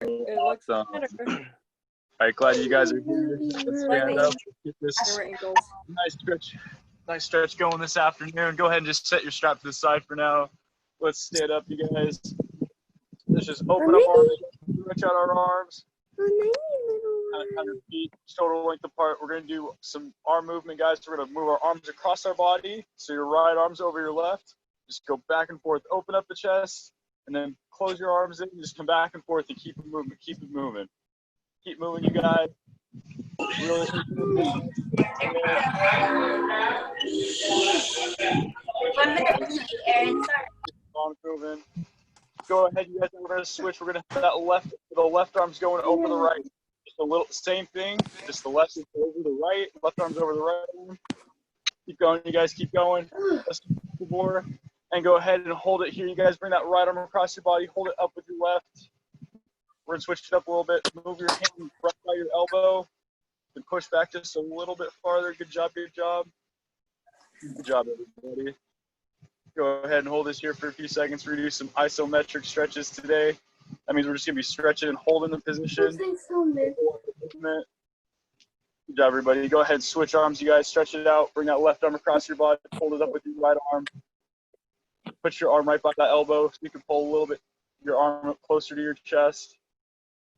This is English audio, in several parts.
It looks Awesome. better. All right, glad you guys are here. Let's stand up. Get this Better ankles. nice stretch going this afternoon. Go ahead and just set your strap to the side for now. Let's stand up, you guys. Let's just open up arms, stretch out our arms. 100 feet total length apart. We're going to do some arm movement, guys. We're going to move our arms across our body. So your right arm's over your left. Just go back and forth. Open up the chest, and then close your arms in. Just come back and forth and keep it moving. Keep it moving. Keep moving, you guys. Really. On moving. Go ahead, you guys. We're going to switch. We're going to have the left arm's going over the right. Just a little same thing. Just the left is over the right. Left arm's over the right arm. Keep going, you guys. Keep going. Let's do the more. And go ahead and hold it here. You guys bring that right arm across your body. Hold it up with your left. We're going to switch it up a little bit. Move your hand right by your elbow. And push back just a little bit farther. Good job, good job. Good job, everybody. Go ahead and hold this here for a few seconds. We're going to do some isometric stretches today. That means we're just going to be stretching and holding the position. Good job, everybody. Go ahead and switch arms, you guys. Stretch it out. Bring that left arm across your body. Hold it up with your right arm. Put your arm right by that elbow so you can pull a little bit your arm up closer to your chest.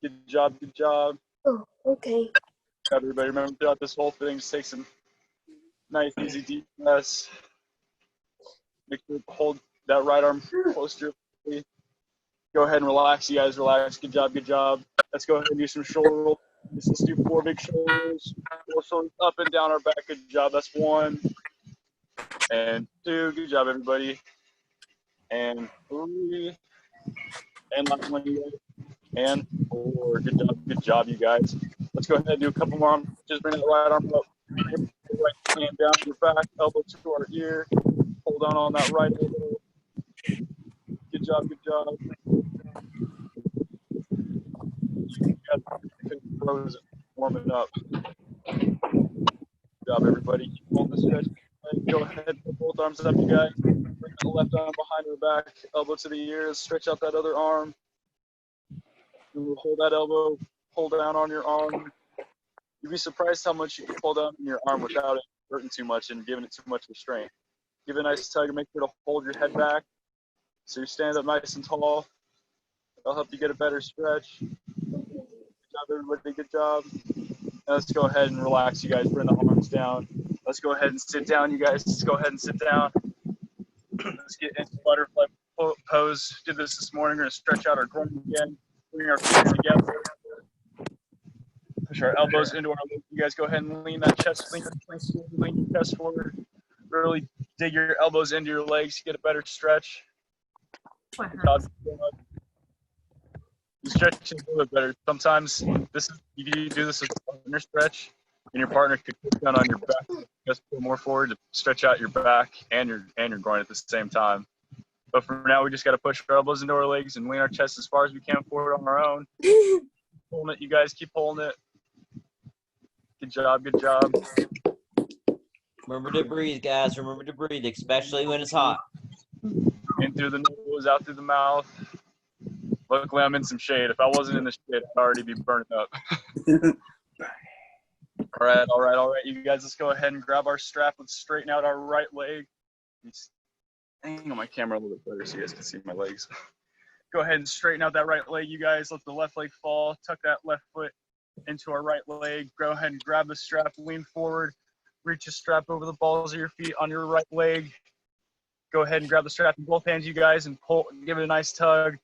Good job, good job. Oh, okay. Good job, everybody. Remember, throughout this whole thing, just take some nice, easy, deep breaths. Make sure to hold that right arm close to your body. Go ahead and relax, you guys. Relax. Good job, good job. Let's go ahead and do some shoulder rolls. Let's do 4 big shoulders. 4 shoulders up and down our back. Good job. That's 1 and 2. Good job, everybody. And 3. And last one, you guys. And 4. Good job, you guys. Let's go ahead and do a couple more. Just bring that right arm up. Bring the right hand down your back, elbow to our ear. Hold on that right elbow. Good job, good job. Frozen, warming up. Good job, everybody. Keep holding the stretch. Go ahead, put both arms up, you guys. Bring the left arm behind our back, elbow to the ears. Stretch out that other arm. Hold that elbow. Pull down on your arm. You'd be surprised how much you can pull down on your arm without it hurting too much and giving it too much restraint. Give it a nice tug and make sure to hold your head back so you stand up nice and tall. That'll help you get a better stretch. Good job, everybody. Good job. Now let's go ahead and relax, you guys. Bring the arms down. Let's go ahead and sit down, you guys. Let's go ahead and sit down. Let's get into butterfly pose. Did this morning. We're going to stretch out our groin again. Bring our feet together. Push our elbows into our legs. You guys go ahead and lean that chest, lean your chest forward. Really dig your elbows into your legs to get a better stretch. Good job. You stretch a little bit better. Sometimes you can do this as a partner stretch, and your partner could push down on your back, just go more forward to stretch out your back and your groin at the same time. But for now, we just got to push our elbows into our legs and lean our chest as far as we can forward on our own. Pulling it, you guys. Keep pulling it. Good job. Good job. Remember to breathe, guys. Remember to breathe, especially when it's hot. In through the nose, out through the mouth. Luckily, I'm in some shade. If I wasn't in the shade, I'd already be burning up. All right. You guys, let's go ahead and grab our strap. Let's straighten out our right leg. Hang on my camera a little bit better so you guys can see my legs. Go ahead and straighten out that right leg, you guys. Let the left leg fall. Tuck that left foot into our right leg. Go ahead and grab the strap. Lean forward. Reach the strap over the balls of your feet on your right leg. Go ahead and grab the strap in both hands, you guys, and pull. Give it a nice tug.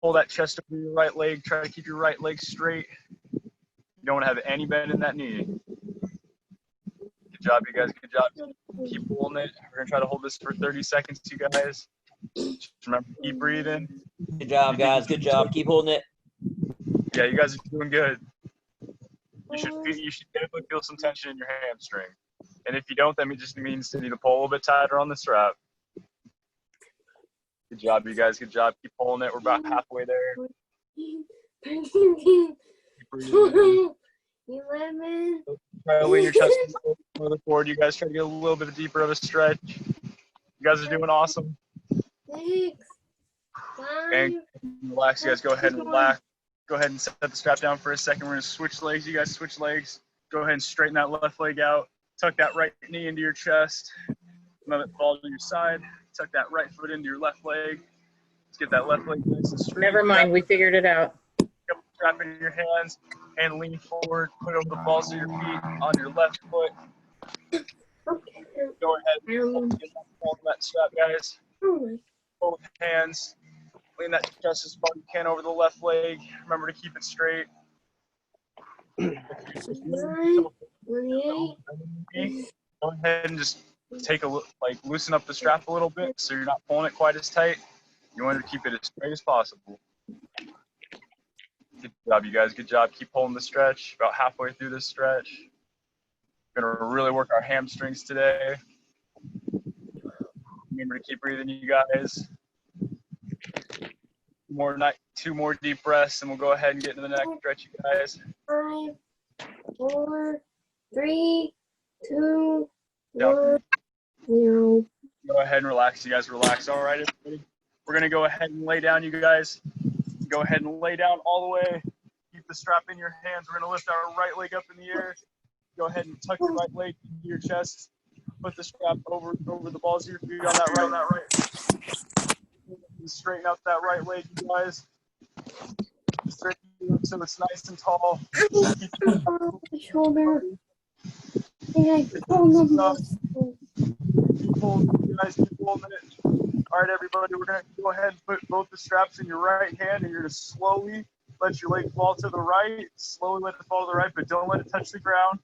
Pull that chest over your right leg. Try to keep your right leg straight. You don't want to have any bend in that knee. Good job, you guys. Good job. Keep pulling it. We're going to try to hold this for 30 seconds, you guys. Just remember, keep breathing. Good job, guys. Good job. Keep holding it. Yeah, you guys are doing good. You should definitely feel some tension in your hamstring. And if you don't, that just means you need to pull a little bit tighter on the strap. Good job, you guys. Good job. Keep pulling it. We're about halfway there. Keep breathing. Try to lean your chest a little further forward. You guys try to get a little bit deeper of a stretch. You guys are doing awesome. Thanks. And relax, you guys. Go ahead and relax. Go ahead and set the strap down for a second. We're going to switch legs. You guys switch legs. Go ahead and straighten that left leg out. Tuck that right knee into your chest. Let it fall to your side. Tuck that right foot into your left leg. Let's get that left leg nice and straight. Never mind, we figured it out. Strap in your hands and lean forward. Put over the balls of your feet on your left foot. Go ahead and hold that strap, guys. Both hands. Lean that chest as far as you can over the left leg. Remember to keep it straight. Go ahead and just take a look, loosen up the strap a little bit so you're not pulling it quite as tight. You want to keep it as straight as possible. Good job, you guys. Good job. Keep holding the stretch. About halfway through this stretch. We're gonna really work our hamstrings today. Remember to keep breathing, you guys. Two more deep breaths, and we'll go ahead and get into the next stretch, you guys. 5, 4, 3, 2, 1, 0. Go ahead and relax, you guys. Relax. All right, everybody. We're gonna go ahead and lay down, you guys. Go ahead and lay down all the way. Keep the strap in your hands. We're gonna lift our right leg up in the air. Go ahead and tuck your right leg into your chest. Put the strap over the balls of your feet on that right. Straighten out that right leg, you guys. Straighten it up so it's nice and tall. My shoulder. I pulled the muscle. Keep holding it, you guys. Keep holding it. All right, everybody. We're gonna go ahead and put both the straps in your right hand, and you're gonna slowly let your leg fall to the right. Slowly let it fall to the right, but don't let it touch the ground.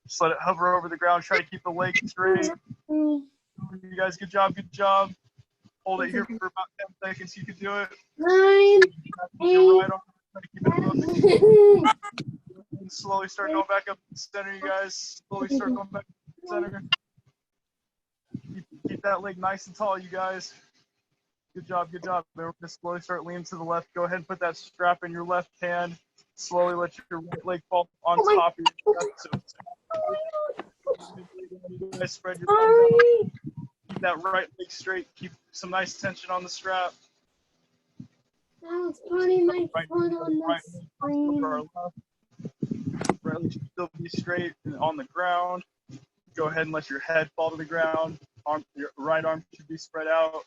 Just let it hover over the ground. Try to keep the leg straight. You guys, good job, good job. Hold it here for about 10 seconds. You can do it. 9, 8, Right arm, try to keep it moving. And slowly start going back up to the center, you guys. Slowly start going back to the center. Keep that leg nice and tall, you guys. Good job, good job. Then we're going to slowly start leaning to the left. Go ahead and put that strap in your left hand. Slowly let your right leg fall on top of your chest. You guys spread your legs out. Keep that right leg straight. Keep some nice tension on the strap. I was putting my foot on the screen. Right leg should still be straight and on the ground. Go ahead and let your head fall to the ground. Your right arm should be spread out.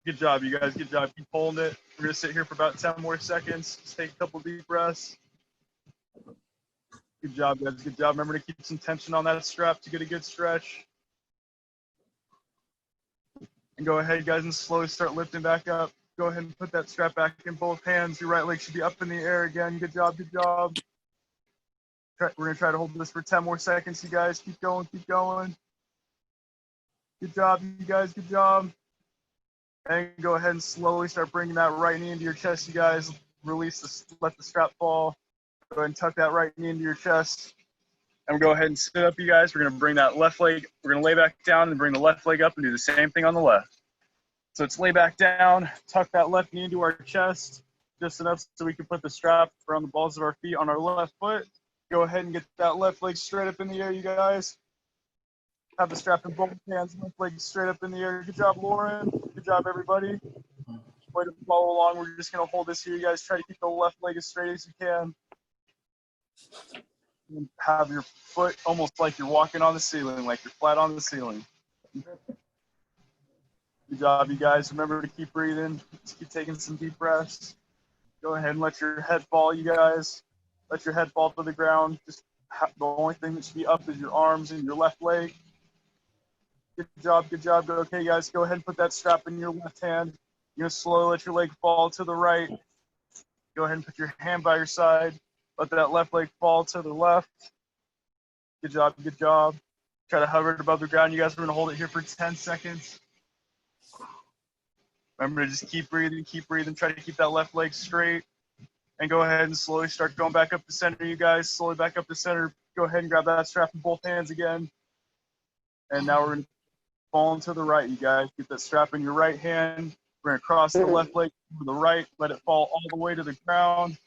Good job, you guys. Good job. Keep holding it. We're going to sit here for about 10 more seconds. Just take a couple deep breaths. Good job, guys. Good job. Remember to keep some tension on that strap to get a good stretch. And go ahead, guys, and slowly start lifting back up. Go ahead and put that strap back in both hands. Your right leg should be up in the air again. Good job. Good job. We're going to try to hold this for 10 more seconds, you guys. Keep going. Keep going. Good job, you guys. Good job. And go ahead and slowly start bringing that right knee into your chest, you guys. Let the strap fall. Go ahead and tuck that right knee into your chest. And we'll go ahead and sit up, you guys. We're going to bring that left leg. We're going to lay back down and bring the left leg up and do the same thing on the left. So it's lay back down, tuck that left knee into our chest, just enough so we can put the strap around the balls of our feet on our left foot. Go ahead and get that left leg straight up in the air, you guys. Have the strap in both hands, left leg straight up in the air. Good job, Lauren. Good job, everybody. Way to follow along. We're just going to hold this here, you guys. Try to keep the left leg as straight as you can. And have your foot almost like you're walking on the ceiling, like you're flat on the ceiling. Good job, you guys. Remember to keep breathing. Just keep taking some deep breaths. Go ahead and let your head fall, you guys. Let your head fall to the ground. Just the only thing that should be up is your arms and your left leg. Good job, good job. Okay, guys, go ahead and put that strap in your left hand. You're going to slowly let your leg fall to the right. Go ahead and put your hand by your side. Let that left leg fall to the left. Good job, good job. Try to hover it above the ground. You guys are going to hold it here for 10 seconds. Remember to just keep breathing, try to keep that left leg straight. And go ahead and slowly start going back up the center, you guys. Slowly back up the center. Go ahead and grab that strap in both hands again. And now we're going to fall to the right, you guys. Get that strap in your right hand. We're going to cross the left leg to the right. Let it fall all the way to the ground.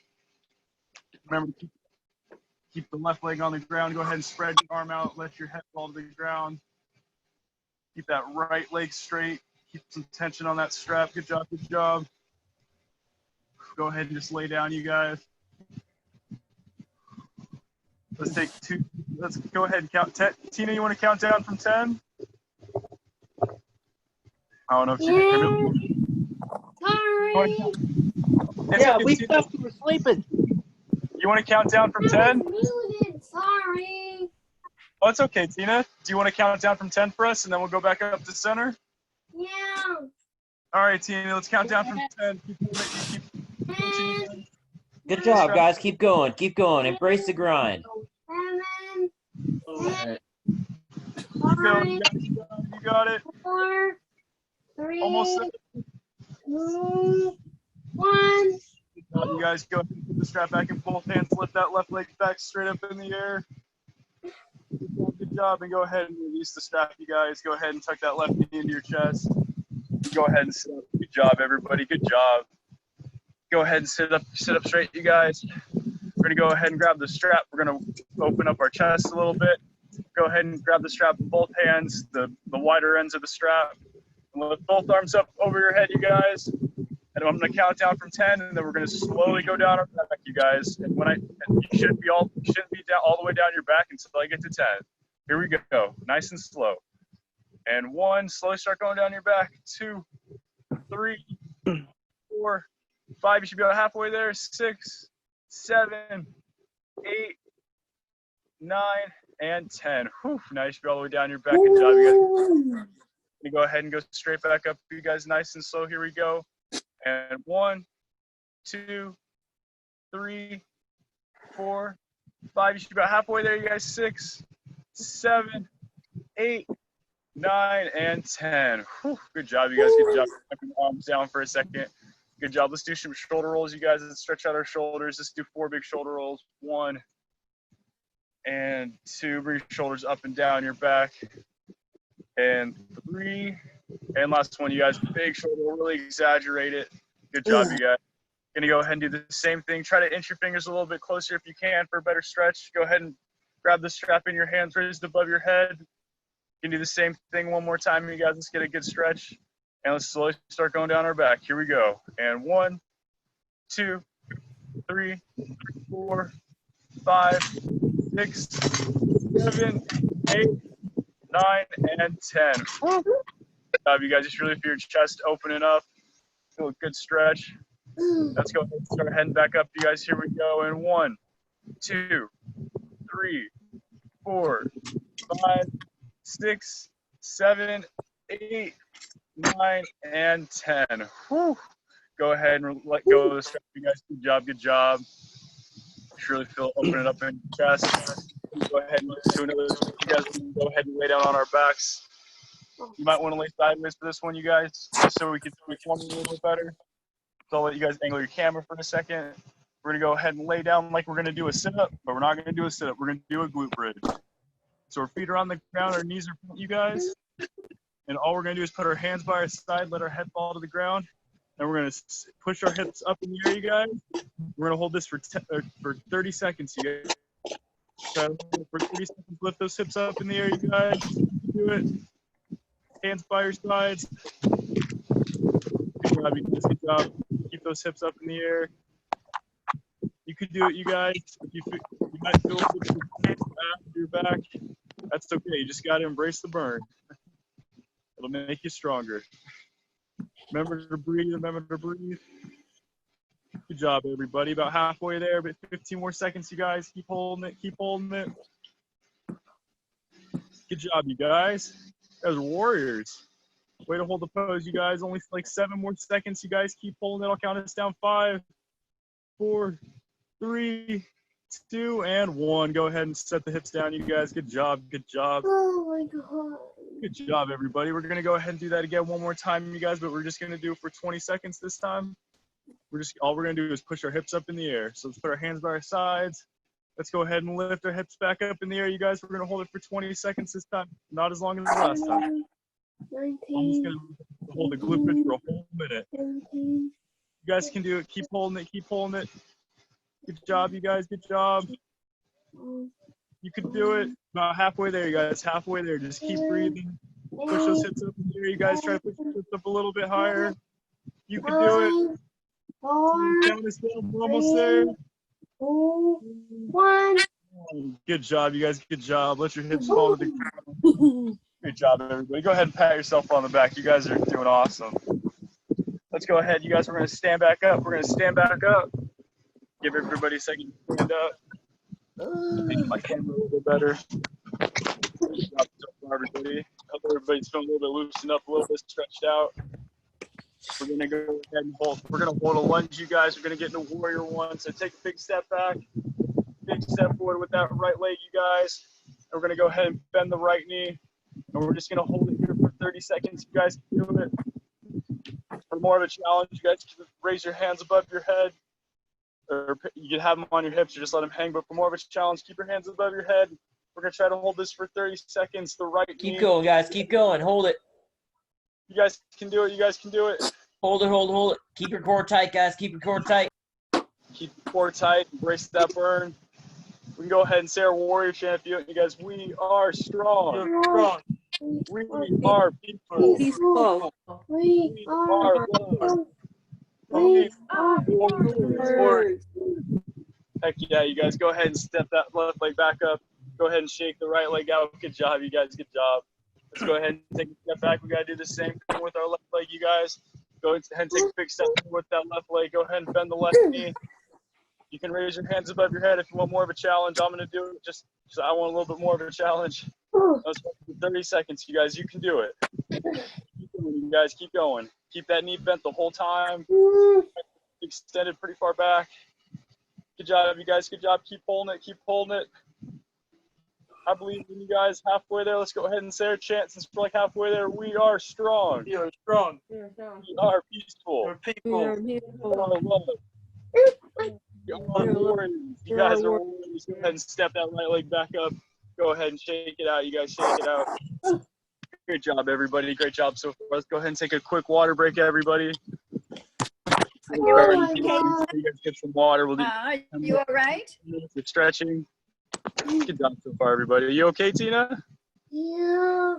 Remember to keep the left leg on the ground. Go ahead and spread your arm out. Let your head fall to the ground. Keep that right leg straight. Keep some tension on that strap. Good job, good job. Go ahead and just lay down, you guys. Let's take two. Let's go ahead and count. Tina, you want to count down from 10? I don't know if she can. Sorry. Yeah, we thought you were sleeping. You want to count down from I 10? was muted. Sorry. Oh, it's okay, Tina. Do you want to count down from 10 for us, and then we'll go back up to center? Yeah. All right, Tina, let's count down from 10. Ten, Good job, guys. Keep going. Keep going. Embrace the grind. 7, Alright. 6, Keep going. 5, You got it. 4, 3, Almost 2, 1. You guys go ahead and put the strap back in both hands. Lift that left leg back straight up in the air. Good job. And go ahead and release the strap, you guys. Go ahead and tuck that left knee into your chest. Go ahead and sit up. Good job, everybody. Good job. Go ahead and sit up straight, you guys. We're going to go ahead and grab the strap. We're going to open up our chest a little bit. Go ahead and grab the strap with both hands, the wider ends of the strap. And lift both arms up over your head, you guys. And I'm going to count down from 10, and then we're going to slowly go down our back, you guys. And you shouldn't be down all the way down your back until I get to 10. Here we go, nice and slow. And 1, slowly start going down your back. 2, 3, 4, 5. You should be about halfway there. 6, 7, 8, 9, and 10. Whew, nice. You're all the way down your back. Good job, you guys. You go ahead and go straight back up, you guys, nice and slow. Here we go. And 1, 2, 3, 4, 5. You should be about halfway there, you guys. 6, 7, 8, 9, and 10. Whew, good job, you guys. Good job. Put your arms down for a second. Good job. Let's do some shoulder rolls, you guys. Let's stretch out our shoulders. Let's do 4 big shoulder rolls. 1 and 2. Bring your shoulders up and down your back. And 3. And last one, you guys. Big shoulder roll. Really exaggerate it. Good job, you guys. Gonna go ahead and do the same thing. Try to inch your fingers a little bit closer if you can for a better stretch. Go ahead and grab the strap in your hands raised above your head. You can do the same thing one more time, you guys. Let's get a good stretch. And let's slowly start going down our back. Here we go. And 1, 2, 3, 4, 5, 6, 7, 8, 9, and 10. Good job, you guys. Just really feel your chest opening up. Feel a good stretch. Let's go ahead and start heading back up, you guys. Here we go. And 1, 2, 3, 4, 5, 6, 7, 8, 9, and 10. Whew. Go ahead and let go of the strap, you guys. Good job, good job. Just really feel opening up in your chest. Go ahead and do another. You guys can go ahead and lay down on our backs. You might want to lay sideways for this one, you guys, just so we can perform a little bit better. So I'll let you guys angle your camera for a second. We're going to go ahead and lay down like we're going to do a sit-up, but we're not going to do a sit-up. We're going to do a glute bridge. So our feet are on the ground, our knees are front, you guys. And all we're going to do is put our hands by our side, let our head fall to the ground. And we're going to push our hips up in the air, you guys. We're going to hold this for 30 seconds, you guys. So for 30 seconds, lift those hips up in the air, you guys. Do it. Hands by your sides. Good job, you guys. Good job. Keep those hips up in the air. You could do it, you guys. If you might feel a bit after your back. That's okay. You just got to embrace the burn. It'll make you stronger. Remember to breathe. Remember to breathe. Good job, everybody. About halfway there, but 15 more seconds, you guys. Keep holding it. Keep holding it. Good job, you guys. You guys are warriors. Way to hold the pose, you guys. Only like 7 more seconds, you guys. Keep holding it. I'll count us down. 5, 4, 3, 2, and 1. Go ahead and set the hips down, you guys. Good job. Good job. Oh my God. Good job, everybody. We're going to go ahead and do that again one more time, you guys, but we're just going to do it for 20 seconds this time. All we're going to do is push our hips up in the air. So let's put our hands by our sides. Let's go ahead and lift our hips back up in the air, you guys. We're going to hold it for 20 seconds this time, not as long as the last time. 19, I'm just going to hold the glute bridge for a whole minute. 17. You guys can do it. Keep holding it. Keep holding it. Good job, you guys. Good job. You can do it. About halfway there, you guys. Halfway there. Just keep breathing. Push those hips up in the air. You guys try to push your hips up a little bit higher. You can do it. 4, Count us down. We're almost there. 2, 1. Good job, you guys. Good job. Let your hips fall to the ground. Good job, everybody. Go ahead and pat yourself on the back. You guys are doing awesome. Let's go ahead. You guys, we're going to stand back up. We're going to stand back up. Give everybody a second to stand up. Make my camera a little bit better. Good job so far, everybody. Hope everybody's feeling a little bit loosened up, a little bit stretched out. We're going to go ahead and hold. We're going to hold a lunge, you guys. We're going to get into warrior one. So take a big step back. Big step forward with that right leg, you guys. And we're going to go ahead and bend the right knee. And we're just going to hold it here for 30 seconds. You guys can do it. For more of a challenge, you guys can raise your hands above your head. Or you can have them on your hips or just let them hang. But for more of a challenge, keep your hands above your head. We're going to try to hold this for 30 seconds. The right knee. Keep going, guys. Keep going. Hold it. You guys can do it. You guys can do it. Hold it, hold it, hold it. Keep your core tight, guys. Keep your core tight. Keep the core tight. Embrace that burn. We can go ahead and say our warrior chant. You guys, we are strong. Strong. We are peaceful. Peaceful. We are love. We are Warriors. Heck yeah, you guys. Go ahead and step that left leg back up. Go ahead and shake the right leg out. Good job, you guys. Good job. Let's go ahead and take a step back. We got to do the same thing with our left leg, you guys. Go ahead and take a big step with that left leg. Go ahead and bend the left knee. You can raise your hands above your head if you want more of a challenge. I'm going to do it. Just I want a little bit more of a challenge. Let's go for 30 seconds, you guys. You can do it. Keep going, you guys. Keep going. Keep that knee bent the whole time. Extended pretty far back. Good job, you guys. Good job. Keep holding it. Keep holding it. I believe in you guys. Halfway there. Let's go ahead and say our chant since we're like halfway there. We are strong. We are strong. We are peaceful. We're people. We are love. We are warriors. You guys are warriors. Go ahead and step that right leg back up. Go ahead and shake it out. You guys shake it out. Great job, everybody. Great job so far. Let's go ahead and take a quick water break, everybody. Oh my You God. guys get some water. We'll do You all right? minutes of stretching. Good job so far, everybody. Are you okay, Tina? Yeah.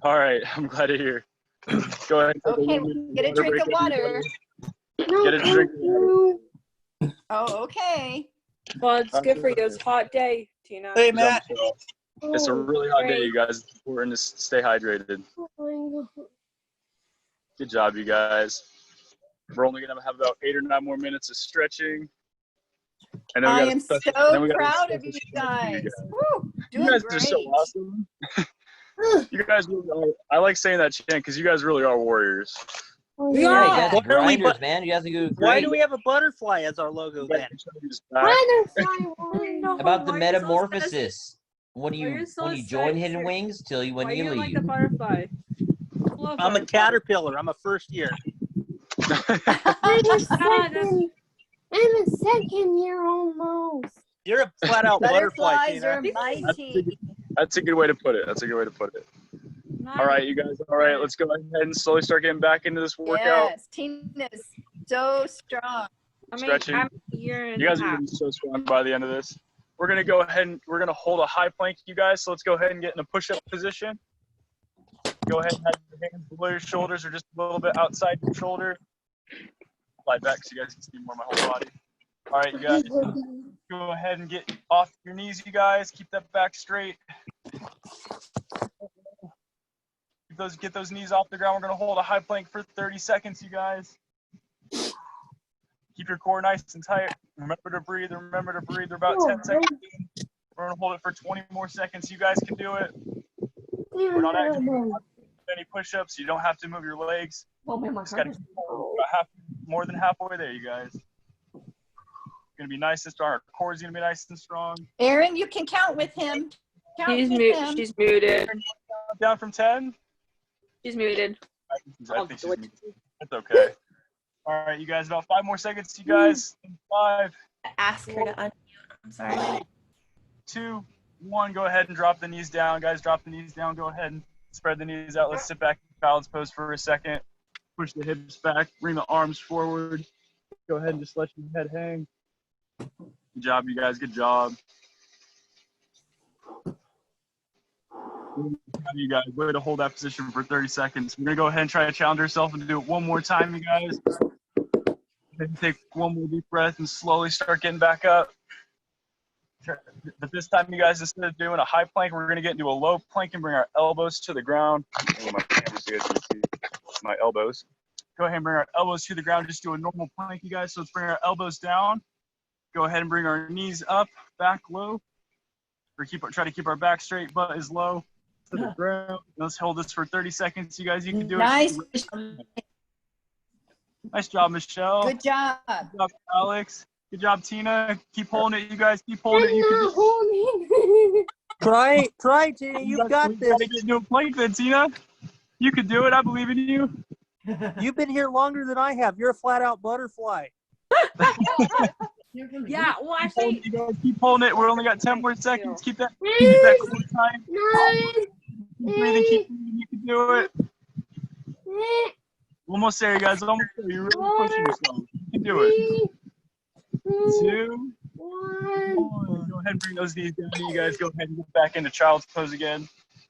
All right. I'm glad to hear. Go ahead. And take Okay, 1 minute get a drink break, of water. everybody. No, Get a drink. thank you. Oh, okay. Well, it's good for you. It's a hot day, Tina. Hey, Matt. It's a really hot day, Great. you guys. It's important to stay hydrated. Oh my God. Good job, you guys. We're only going to have about 8 or 9 more minutes of stretching. And then we I got a am special- then so we got a proud of special you treat for guys. Woo, You doing guys great. are so awesome. You guys really are. I like saying that chant because you guys really are warriors. Oh, We Yeah, are. you Yeah. guys are Why are we grinders, man. You guys are doing great. Why do we have a butterfly as our logo You guys then? can show me this back. Butterfly warrior. No, About the why are you so metamorphosis. When Why you are you so when you join sad? Hidden Wings till you when Why you you like leave. a butterfly? Love I'm a butterflies. caterpillar. I'm a first year. I'm a second year almost. You're a flat out butterfly, Butterflies Tina. are mighty. That's a good way to put it. That's a good way to put it. Nice. All right, you guys. All right, let's go ahead and slowly start getting back into this workout. Yes, Tina's so strong. I mean, Stretching. I'm a year and You guys a are half. going to be so strong by the end of this. We're going to go ahead and we're going to hold a high plank, you guys. So let's go ahead and get in a push-up position. Go ahead and have your hands below your shoulders or just a little bit outside your shoulder. Slide back so you guys can see more of my whole body. All right, you guys. Go ahead and get off your knees, you guys. Keep that back straight. Get those knees off the ground. We're going to hold a high plank for 30 seconds, you guys. Keep your core nice and tight. Remember to breathe. Remember to breathe. We're about 10 seconds in. We're going to hold it for 20 more seconds. You guys can do it. We're not actually doing any push-ups. You don't have to move your legs. Just got to keep about more than halfway there, you guys. Going to be nice and strong. Our core is going to be nice and strong. Aaron, you can count with him. Count She's with muted. him. She's muted. Down from 10. She's muted. I think she's muted. That's okay. All right, you guys, about 5 more seconds, you guys. 5, Ask her to unmute. I'm sorry. 2, 1. Go ahead and drop the knees down. Guys, drop the knees down. Go ahead and spread the knees out. Let's sit back in child's pose for a second. Push the hips back. Bring the arms forward. Go ahead and just let your head hang. Good job, you guys. Good job. You guys, way to hold that position for 30 seconds. We're going to go ahead and try to challenge ourselves and do it one more time, you guys. Then take one more deep breath and slowly start getting back up. But this time, you guys, instead of doing a high plank, we're going to get into a low plank and bring our elbows to the ground. Oh, my camera, so you guys can see my elbows. Go ahead and bring our elbows to the ground. Just do a normal plank, you guys. So let's bring our elbows down. Go ahead and bring our knees up, back low. Try to keep our back straight, butt is low to the ground. Let's hold this for 30 seconds. You guys, you can do Nice. it. Nice job, Michelle. Good job. Good job, Alex. Good job, Tina. Keep holding it, you guys. Keep holding it. I'm You can not just, holding. Try, Tina. You've got you this. gotta get into a plank then, Tina. You can do it. I believe in you. You've been here longer than I have. You're a flat-out butterfly. Yeah, well, actually, You guys keep holding it. We're only got 10 more seconds. Keep that core tight. Nine. Keep breathing. Keep breathing. You can do it. Almost there, you guys. Almost there. You're really pushing yourself. You can do it. 2, 1. Go ahead and bring those knees down. You guys go ahead and get back into child's pose again.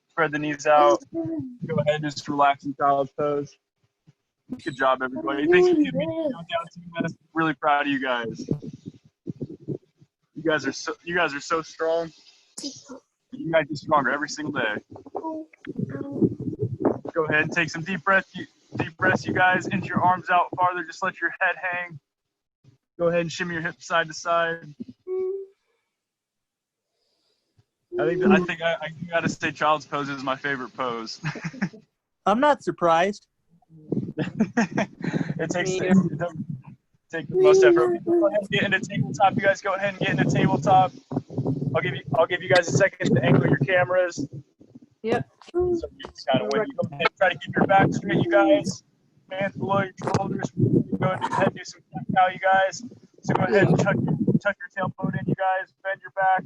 Spread the knees out. Go ahead and just relax in child's pose. Good job, everybody. Thanks for giving me down. Really proud of you guys. You guys are so strong. You guys get stronger every single day. Go ahead and take some deep breaths, you guys. Inch your arms out farther. Just let your head hang. Go ahead and shimmy your hips side to side. I gotta say child's pose is my favorite pose. I'm not surprised. It doesn't take the most effort. Go ahead and get into tabletop. You guys go ahead and get into tabletop. I'll give you guys a second to angle your cameras. Yep. So you just kind of wait. Go ahead and try to keep your back straight, you guys. Hands below your shoulders. Go ahead and do some cat cow, you guys. So go ahead and tuck your tailbone in, you guys. Bend your back.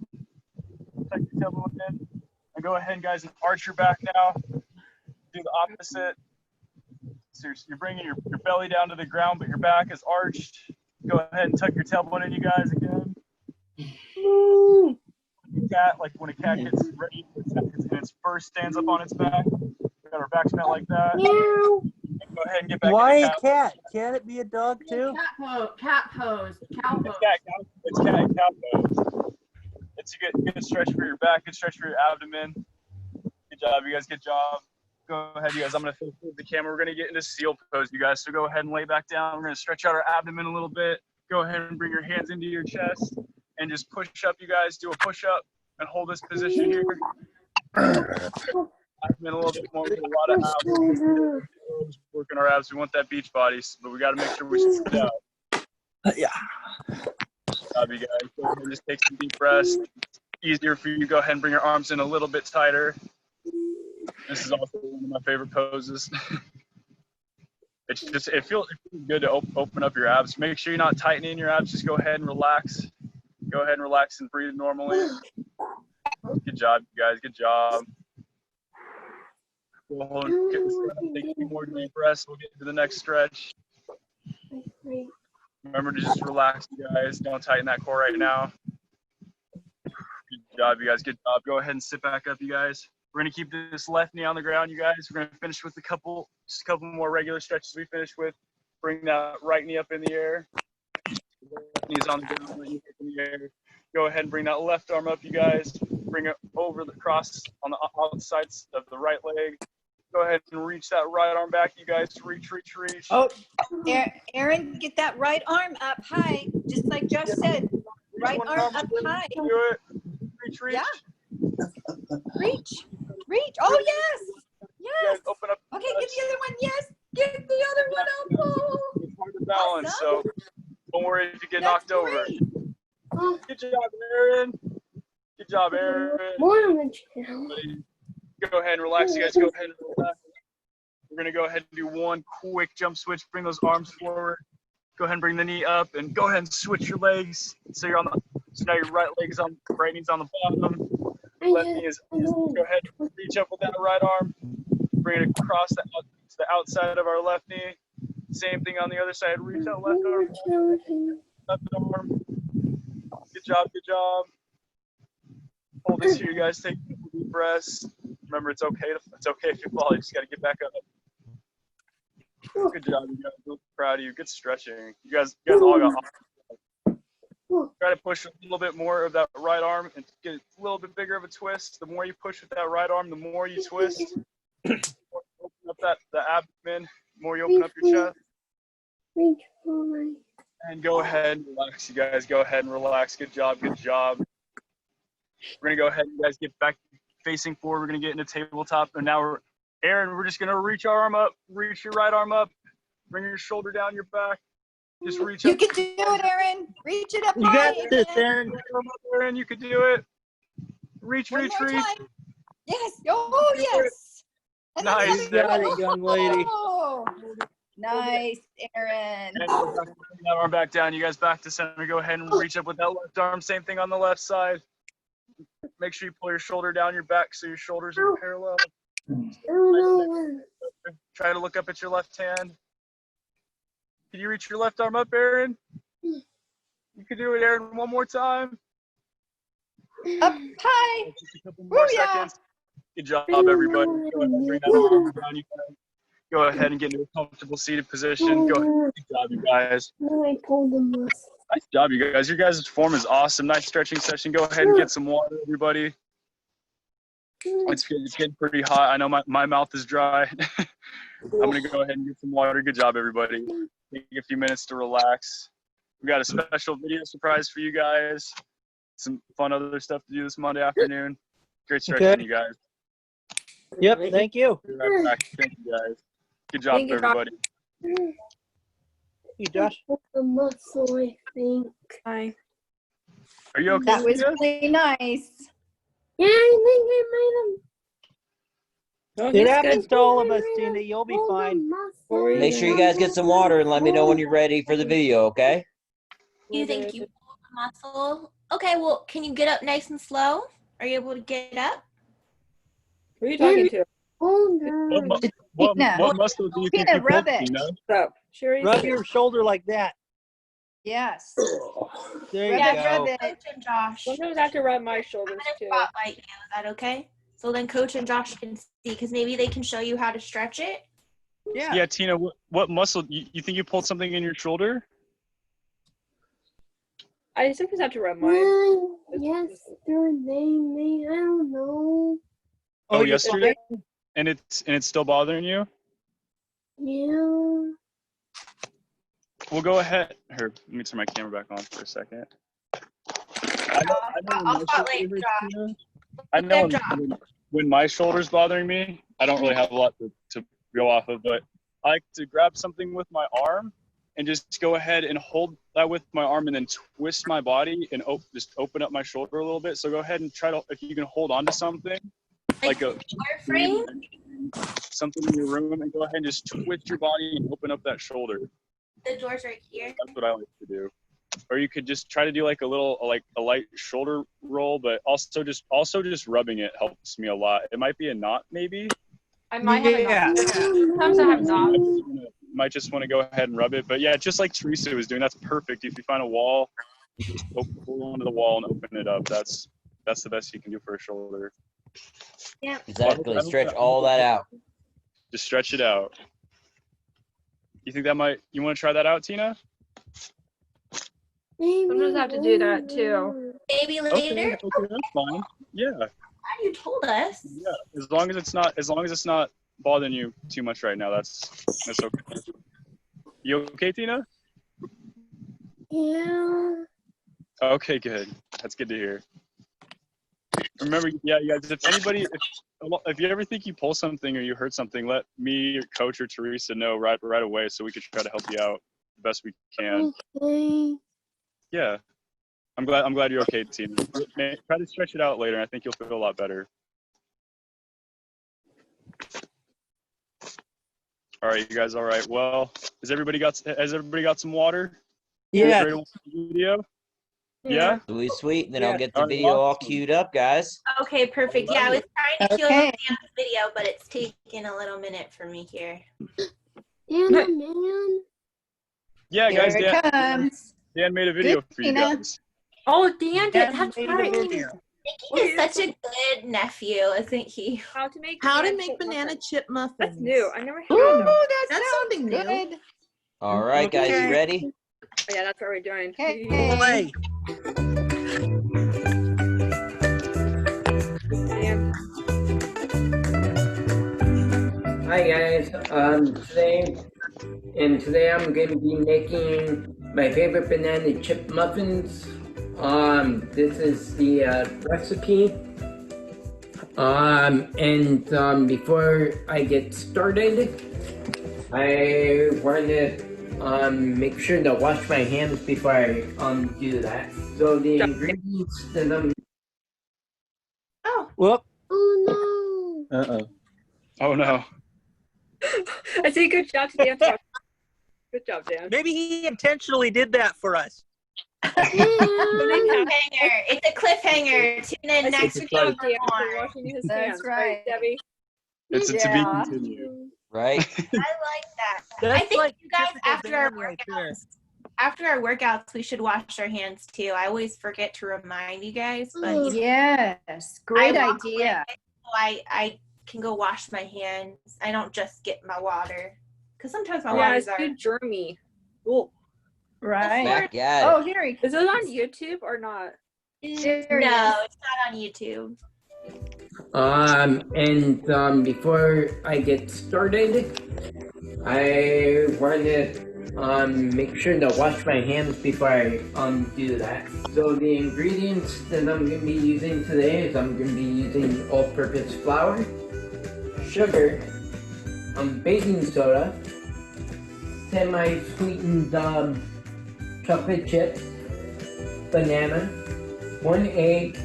Tuck your tailbone in. And go ahead, guys, and arch your back now. Do the opposite. So you're bringing your belly down to the ground, but your back is arched. Go ahead and tuck your tailbone in, you guys, again. Like when a cat gets ready, and its first stands up on its back. We got our backs bent like that. And go ahead and get back. Why into a cat? Can't it be a dog too? Cat pose. Cow pose. It's cat and cow pose. It's a good stretch for your back, good stretch for your abdomen. Good job, you guys. Good job. Go ahead, you guys. I'm going to flip the camera. We're going to get into seal pose, you guys. So go ahead and lay back down. We're going to stretch out our abdomen a little bit. Go ahead and bring your hands into your chest and just push up, you guys. Do a push up and hold this position here. Abdomen a little bit more. A lot of abs. Working our abs. We want that beach body, but we got to make sure we spread it out. Yeah. Good job, you guys. Go ahead and just take some deep breaths. Easier for you. Go ahead and bring your arms in a little bit tighter. This is also one of my favorite poses. It feels good to open up your abs. Make sure you're not tightening your abs. Just go ahead and relax. Go ahead and relax and breathe normally. Good job, you guys. Good job. We'll take a few more deep breaths. We'll get to the next stretch. Remember to just relax, you guys. Don't tighten that core right now. Good job, you guys. Good job. Go ahead and sit back up, you guys. We're going to keep this left knee on the ground, you guys. We're going to finish with just a couple more regular stretches we finished with. Bring that right knee up in the air. Left knee's on the ground, right knee up in the air. Go ahead and bring that left arm up, you guys. Bring it over the cross on the outsides of the right leg. Go ahead and reach that right arm back, you guys. Reach. Oh, Aaron, get that right arm up high, just like Josh said. Right arm up high. Do it. Reach. Yeah. Reach. Oh, yes. You guys open up. Okay, get the other one. Yes. Get the other one up. Oh. It's hard to balance, so don't worry if you get That's knocked over. great. Good job, Aaron. Good job, Aaron. Go ahead and relax, you guys. Go ahead and relax. We're going to go ahead and do one quick jump switch. Bring those arms forward. Go ahead and bring the knee up and go ahead and switch your legs. So now your right knee's on the bottom. Left knee is, go ahead and reach up with that right arm. Bring it across the outside of our left knee. Same thing on the other side. Reach out left arm. Left arm. Good job. Hold this here, you guys. Take deep breaths. Remember, it's okay if you fall. You just got to get back up. Good job, you guys. I'm proud of you. Good stretching. You guys all got. Try to push a little bit more of that right arm and get a little bit bigger of a twist. The more you push with that right arm, the more you twist. The more you open up the abdomen, the more you open up your chest. And go ahead and relax, you guys. Go ahead and relax. Good job. Good job. We're going to go ahead and you guys get back facing forward. We're going to get into tabletop. And now Aaron, we're just going to reach our arm up. Reach your right arm up. Bring your shoulder down your back. Just reach You up. can do it, Aaron. Reach it up You high. got this, Aaron. Aaron, you can do it. Reach, One reach, more reach. time. Yes. Oh, yes. And then Nice. the other Got it, young lady. Oh, nice, Aaron. And bring that arm back down. You guys back to center. Go ahead and reach up with that left arm. Same thing on the left side. Make sure you pull your shoulder down your back so your shoulders are parallel. Try to look up at your left hand. Can you reach your left arm up, Aaron? You can do it, Aaron. One more time. Up high. Just a couple more Booyah. seconds. Good job, everybody. Go ahead and bring that arm down. You guys. Go ahead and get into a comfortable seated position. Go ahead. Good job, you guys. I pulled the muscle. Nice job, you guys. Your guys' form is awesome. Nice stretching session. Go ahead and get some water, everybody. It's getting pretty hot. I know my mouth is dry. I'm going to go ahead and get some water. Good job, everybody. Take a few minutes to relax. We got a special video surprise for you guys. Some fun other stuff to do this Monday afternoon. Great stretching, Okay. you guys. Yep, thank you. Be right back. Thank you, guys. Good job, Thank you, Doc. everybody. You, Josh. The muscle, I think. Hi. Are you okay? That was Tia? really nice. Yeah, I think I might have. It happens to all of us, Tina. You'll be fine. Make sure you guys get some water and let me know when you're ready for the video, okay? You think you pulled the muscle? Okay, well, can you get up nice and slow? Are you able to get up? Who are you talking to? What muscle do you think Tina, you rub pulled, it. Tina? Stop. Sherry. Rub your shoulder like that. Yes. There Rub you it, rub go. it. Coach and Josh. Sometimes I have to rub my I'm shoulders gonna too. spotlight you. Is that okay? So then Coach and Josh can see, because maybe they can show you how to stretch it. Yeah. Yeah, Tina, what muscle? You think you pulled something in your shoulder? I sometimes have to rub mine. Yesterday, I don't know. Oh, you- yesterday? And it's still bothering you? Yeah. We'll go ahead. Here, let me turn my camera back on for a second. I know I'll when my spotlight shoulder hurts, Josh. Tina. I know Josh. when my shoulder's bothering me, I don't really have a lot to go off of, but I like to grab something with my arm and just go ahead and hold that with my arm and then twist my body and just open up my shoulder a little bit. So go ahead and try to, if you can hold on to something, like a Door frame. something in your room, and go ahead and just twist your body and open up that shoulder. The door's right here. That's what I like to do. Or you could just try to do like a light shoulder roll, but also just rubbing it helps me a lot. It might be a knot, maybe. I might have Yeah. a knot. Sometimes I have knots. Might just want to go ahead and rub it. But yeah, just like Teresa was doing, that's perfect. If you find a wall, just hold onto the wall and open it up. That's the best you can do for a shoulder. Exactly. Stretch all that out. Just stretch it out. You think you want to try that out, Tina? Sometimes I have to do that too. Maybe later. Okay, that's fine. Yeah. Glad you told us. Yeah. As long as it's not bothering you too much right now, that's okay. You okay, Tina? Yeah. Okay, good. That's good to hear. Remember, yeah, you guys, if you ever think you pull something or you hurt something, let me, your coach, or Teresa know right away so we could try to help you out the best we can. Okay. Yeah. I'm glad you're okay, Tina. Try to stretch it out later, and I think you'll feel a lot better. All right, you guys. All right. Well, has everybody got some water? Yeah. Ready to watch the video? Yeah. Sweet. Then I'll get the Alright, video all awesome. queued up, guys. Okay, perfect. Yeah, I was trying to show Okay. you the video, but it's taking a little minute for me here. And a man. Yeah, Here guys. it comes. Dan made a video Good, for you Tina. guys. Oh, Dan did. Dan That's made a right. video. He is such a good nephew, isn't he? How to make banana chip muffins. That's new. I never had Ooh, them. that's something new. All right, guys, you ready? Oh, yeah, that's what we're doing. Play. Damn. Hi guys, today I'm going to be making my favorite banana chip muffins. This is the recipe. Before I get started, I want to make sure to wash my hands before I do that. So the ingredients that I'm Whoop. Oh no. Oh no. I say good job to Dan. Good job, Dan. Maybe he intentionally did that for us. Cliffhanger. It's a cliffhanger. Tune in next Good week. job, for Dan, for more. washing his That's hands. right. Debbie? It's a to be Yeah. continued. Right? I like that. That's I think like you guys typical after our Dan right there. workouts, we should wash our hands too. I always forget to remind you guys, but Yes, great I walk idea. away, so I can go wash my hands. I don't just get my water because sometimes my Yeah, waters it's are. good germy. Cool. Right. Back at Oh, it. here he Is it on YouTube or not? No, There it's it is. not on YouTube. before I get started, I want to make sure to wash my hands before I do that. So the ingredients that I'm going to be using today is I'm going to be using all-purpose flour, sugar, baking soda, semi-sweetened chocolate chips, banana, 1 egg,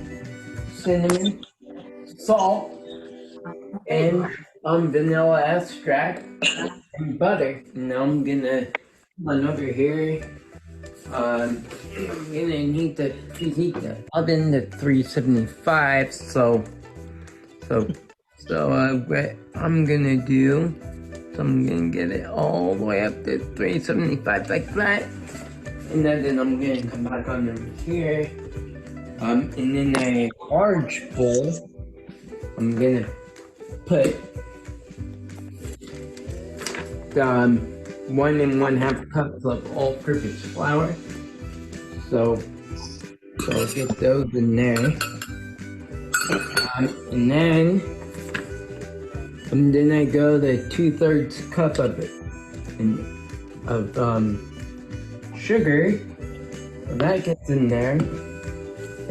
cinnamon, salt, and vanilla extract and butter. Now I'm gonna run over here. I'm gonna need to preheat the oven to 375. So what I'm gonna do? So I'm gonna get it all the way up to 375 like that, and then I'm gonna come back on over here. And in a large bowl, I'm gonna put 1 1/2 cups of all-purpose flour. So I'll get those in there, and then I go the 2/3 cup of sugar. So that gets in there.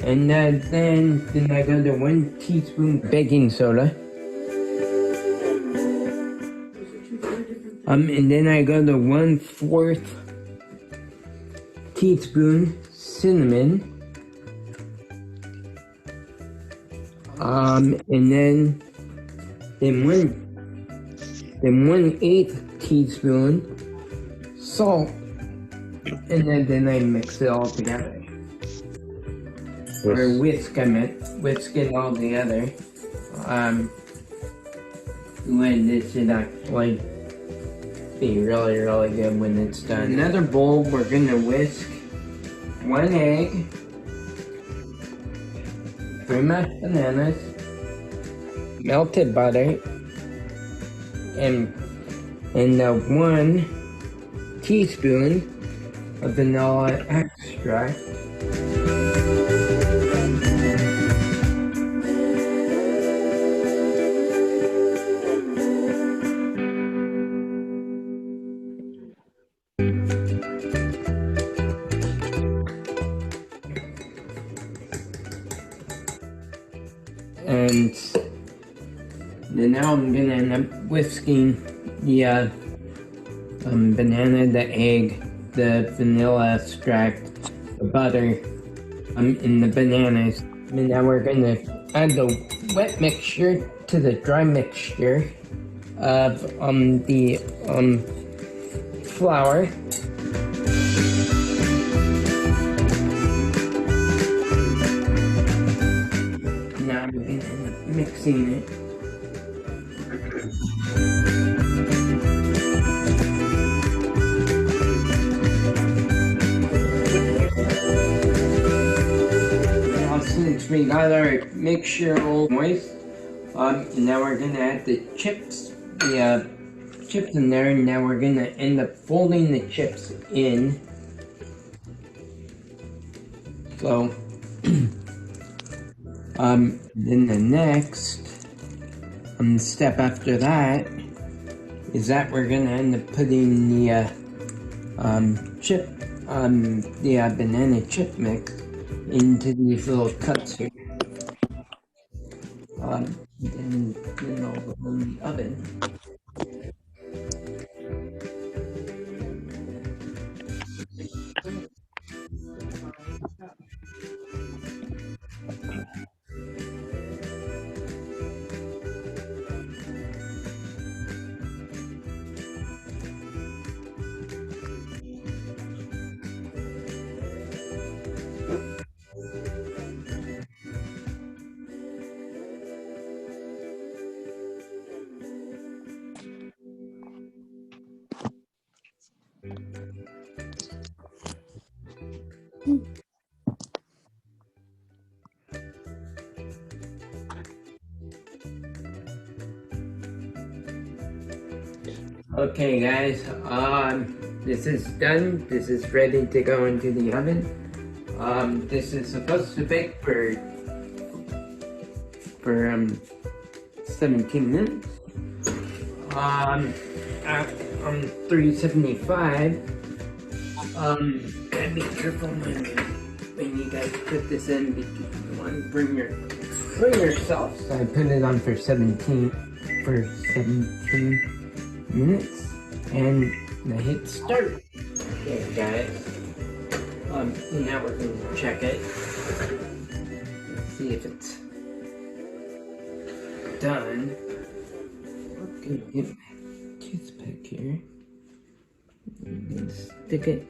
And then I go to 1 teaspoon baking soda. And then I go to 1/4 teaspoon cinnamon. And then 1/8 teaspoon salt. And then I mix it all together. Or whisk it all together. When this should actually be really, really good when it's done. Another bowl, we're gonna whisk 1 egg, 3 mashed bananas, melted butter, and 1 teaspoon of vanilla extract. And then now I'm gonna end up whisking the banana, the egg, the vanilla extract, the butter, and the bananas. And now we're gonna add the wet mixture to the dry mixture of the flour. Now we're gonna end up mixing it. Now since we got our mixture all moist, and now we're gonna add the chips, chips in there, and now we're gonna end up folding the chips in. So, then the next step after that is that we're gonna end up putting the banana chip mix into these little cuts here. Then I'll go in the oven. Okay guys, this is done. This is ready to go into the oven. This is supposed to bake for 17 minutes. At 375. Gotta be careful when you guys put this in because you want to bring yourself. So I put it on for 17 minutes, and I hit start. Okay, guys. Now we're gonna check it. Let's see if it's done. I'm gonna get my toothpick here. I'm gonna stick it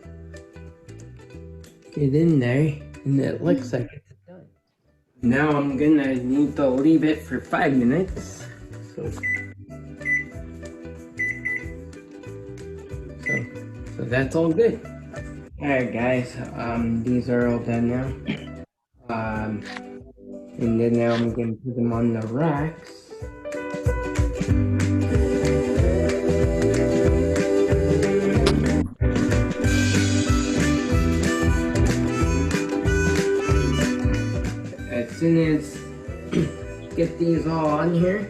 in there, and it looks like it's done. Now I'm gonna need to leave it for 5 minutes. So that's all good. Alright guys, these are all done now. And then now I'm gonna put them on the racks. As soon as get these all on here.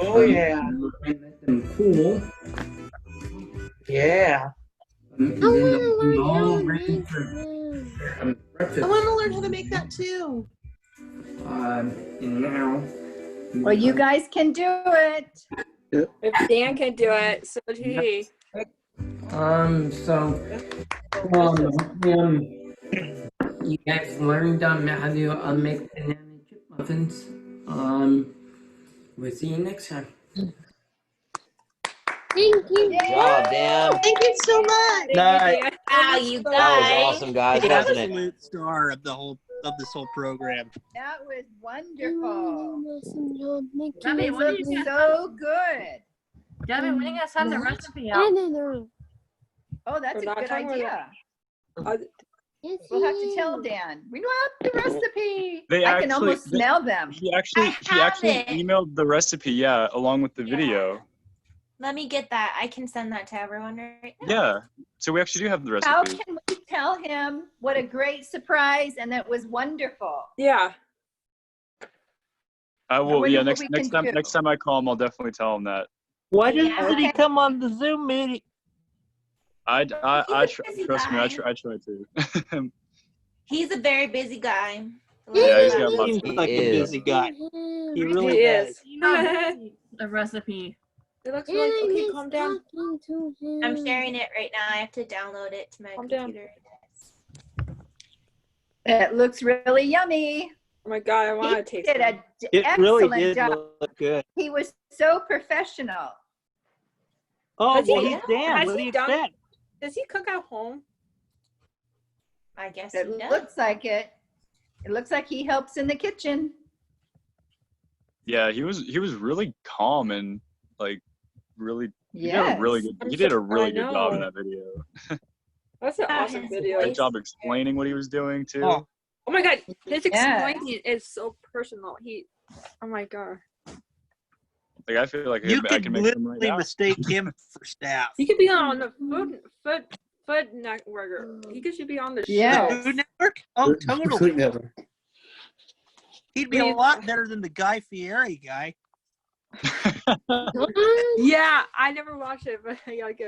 Oh yeah. And let them cool. Yeah. And then they'll be all ready for breakfast. I want to learn how to make that too. And now. Well, you guys can do it. If Dan can do it, so did he. You guys learned how to make banana chip muffins. We'll see you next time. Thank you. Good job, Dan. Thank you so much. Nice. Wow, you That guys. was awesome, guys, The wasn't it? absolute star of this whole program. That was wonderful. Debbie, It looked so good. Debbie, when are you gonna send the recipe out? Oh, that's We're a not good talking idea. about- We'll have to tell Dan. We don't have the recipe. They I can actually- almost smell them. He actually have it. emailed the recipe, yeah, along with the Yeah. video. Let me get that. I can send that to everyone right now. Yeah. So we actually do have the recipe. How can we tell him what a great surprise and that was wonderful? Yeah. I will. wonder Yeah. what Next we can do. next time I call him, I'll definitely tell him that. Why doesn't Yeah. he come on the Zoom meeting? He's a busy Trust me. I guy. try to. He's a very busy guy. Yeah, he's got He lots seems of- like He a is. busy guy. He really He does. is. A recipe. It looks really okay. Calm down. I'm sharing it right now. I have to download it to my Calm down. computer. It looks really yummy. Oh my god, I He want to taste did it. an It really excellent did job. look good. He was so professional. Oh, Has he- well, he's Dan. has What do he you done- expect? Does he cook at home? I guess It he does. looks like it. It looks like he helps in the kitchen. Yeah, he was really calm and like really. He did a Yes. really good. I'm He did a so- really I good job in know. that video. That's an Ah, awesome his video. Good voice. job explaining what he was doing too. Oh. Oh my god, his Yeah. explaining is so personal. Oh my god. Like I feel like You I could can make them right literally now. mistake him for staff. He could be on the Food Network. He should be on the Yeah. show. Food Network? Oh, totally. Never. He'd be a lot better than the Guy Fieri guy. Yeah, I never watched it, but like,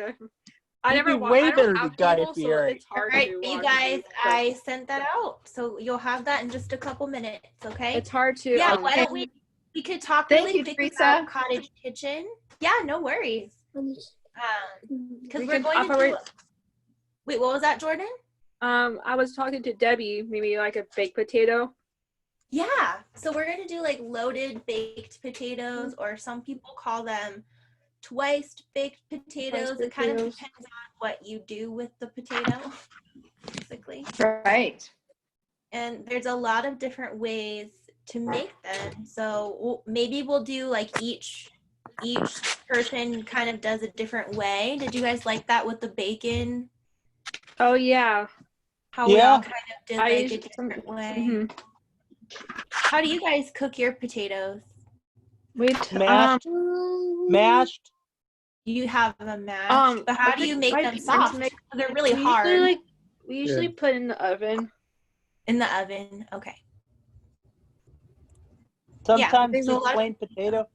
I He'd never be watched. way I better don't than have Guy cable, so Fieri. it's hard All right, to you watch guys, it, but I sent that out, so you'll have that in just a couple minutes, okay? it's hard to. Yeah, why don't we could talk Thank really you, quick Teresa. about Cottage Kitchen. Yeah, no worries. Because We we're can going to operate- do. Wait, what was that, Jordan? I was talking to Debbie, maybe like a baked potato. Yeah, so we're gonna do like loaded baked potatoes, or some people call them twice baked potatoes. It kind of potatoes. depends on what you do with the potato, basically. Right. And there's a lot of different ways to make them. So maybe we'll do like each person kind of does a different way. Did you guys like that with the bacon? Oh yeah. How we Yeah. all kind of did I like a used- different way. Mhm. How do you guys cook your potatoes? Mashed. Mashed. You have them mashed, but how I do you think make my them parents soft? make- They're really we hard. Usually put in the oven. In the oven. Okay. Sometimes there's a just lot of- plain potato.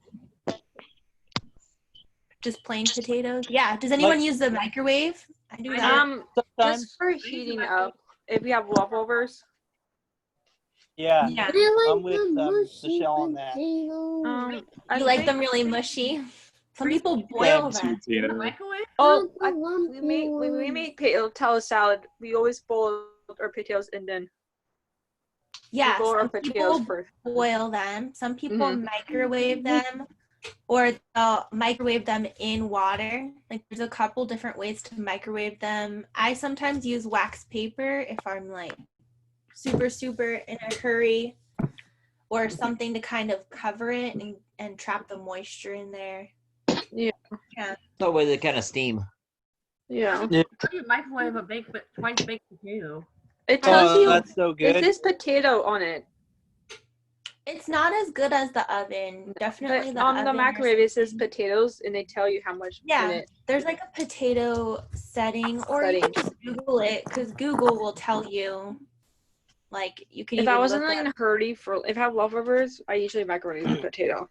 Just plain potatoes. Yeah. Does anyone use the microwave? I do that. Sometimes. Just for heating up. If you have leftovers. Yeah. Yeah. I'm with Michelle on that. I You like think- them really mushy? Some people boil them. In the microwave? Oh, we make potato salad. We always boil our potatoes and then Yeah. boil our Some potatoes people first. boil them. Some people Mhm. microwave them, or they'll microwave them in water. Like there's a couple different ways to microwave them. I sometimes use wax paper if I'm like super in a hurry, or something to kind of cover it and trap the moisture in there. So with the kind of steam. Yeah. How do you microwave a twice baked potato? It tells you that's so good. It says potato on it. It's not as good as the oven. Definitely But the on oven the or microwave it says potatoes and they tell you how much Yeah, in it. there's like a potato setting, or you can just Google it, because Google will tell you. Like you can. If I even wasn't look in up- a hurry if I have leftovers, I usually microwave the potato.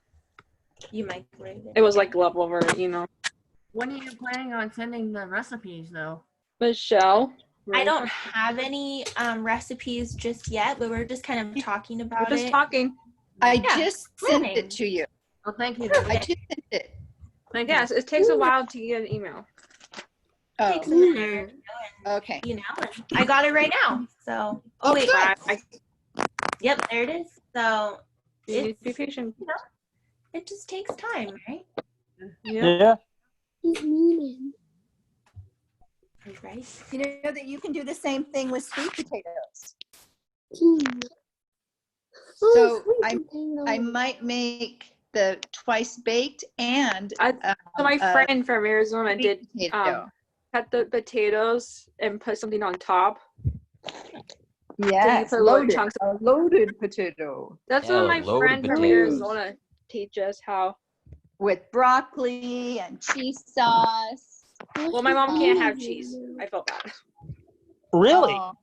you microwave it. It was like leftover, you know. When are you planning on sending the recipes, though? Michelle. I don't have any recipes just yet, but we're just kind of talking about We're just it. talking. I Yeah, just sent planning. it to you. Oh, thank you. I just sent it. Thank you. Yes, it takes a while to get an email. Oh, Takes a minute, okay. you know. And I got it right now. So, oh wait, yep, there it is. So You need it's, to be patient. you know, it just takes time, right? Yeah. He's mean. Right. You know that you can do the same thing with sweet potatoes. Oh, So I might make the twice baked and So my friend from Arizona did potato. cut the potatoes and put something on top. Yes, So you put little loaded, chunks a loaded potato That's Yeah, what my loaded friend from potatoes. Arizona teaches how. with broccoli and cheese sauce. Well, my mom can't have cheese. I felt bad. Really? Oh,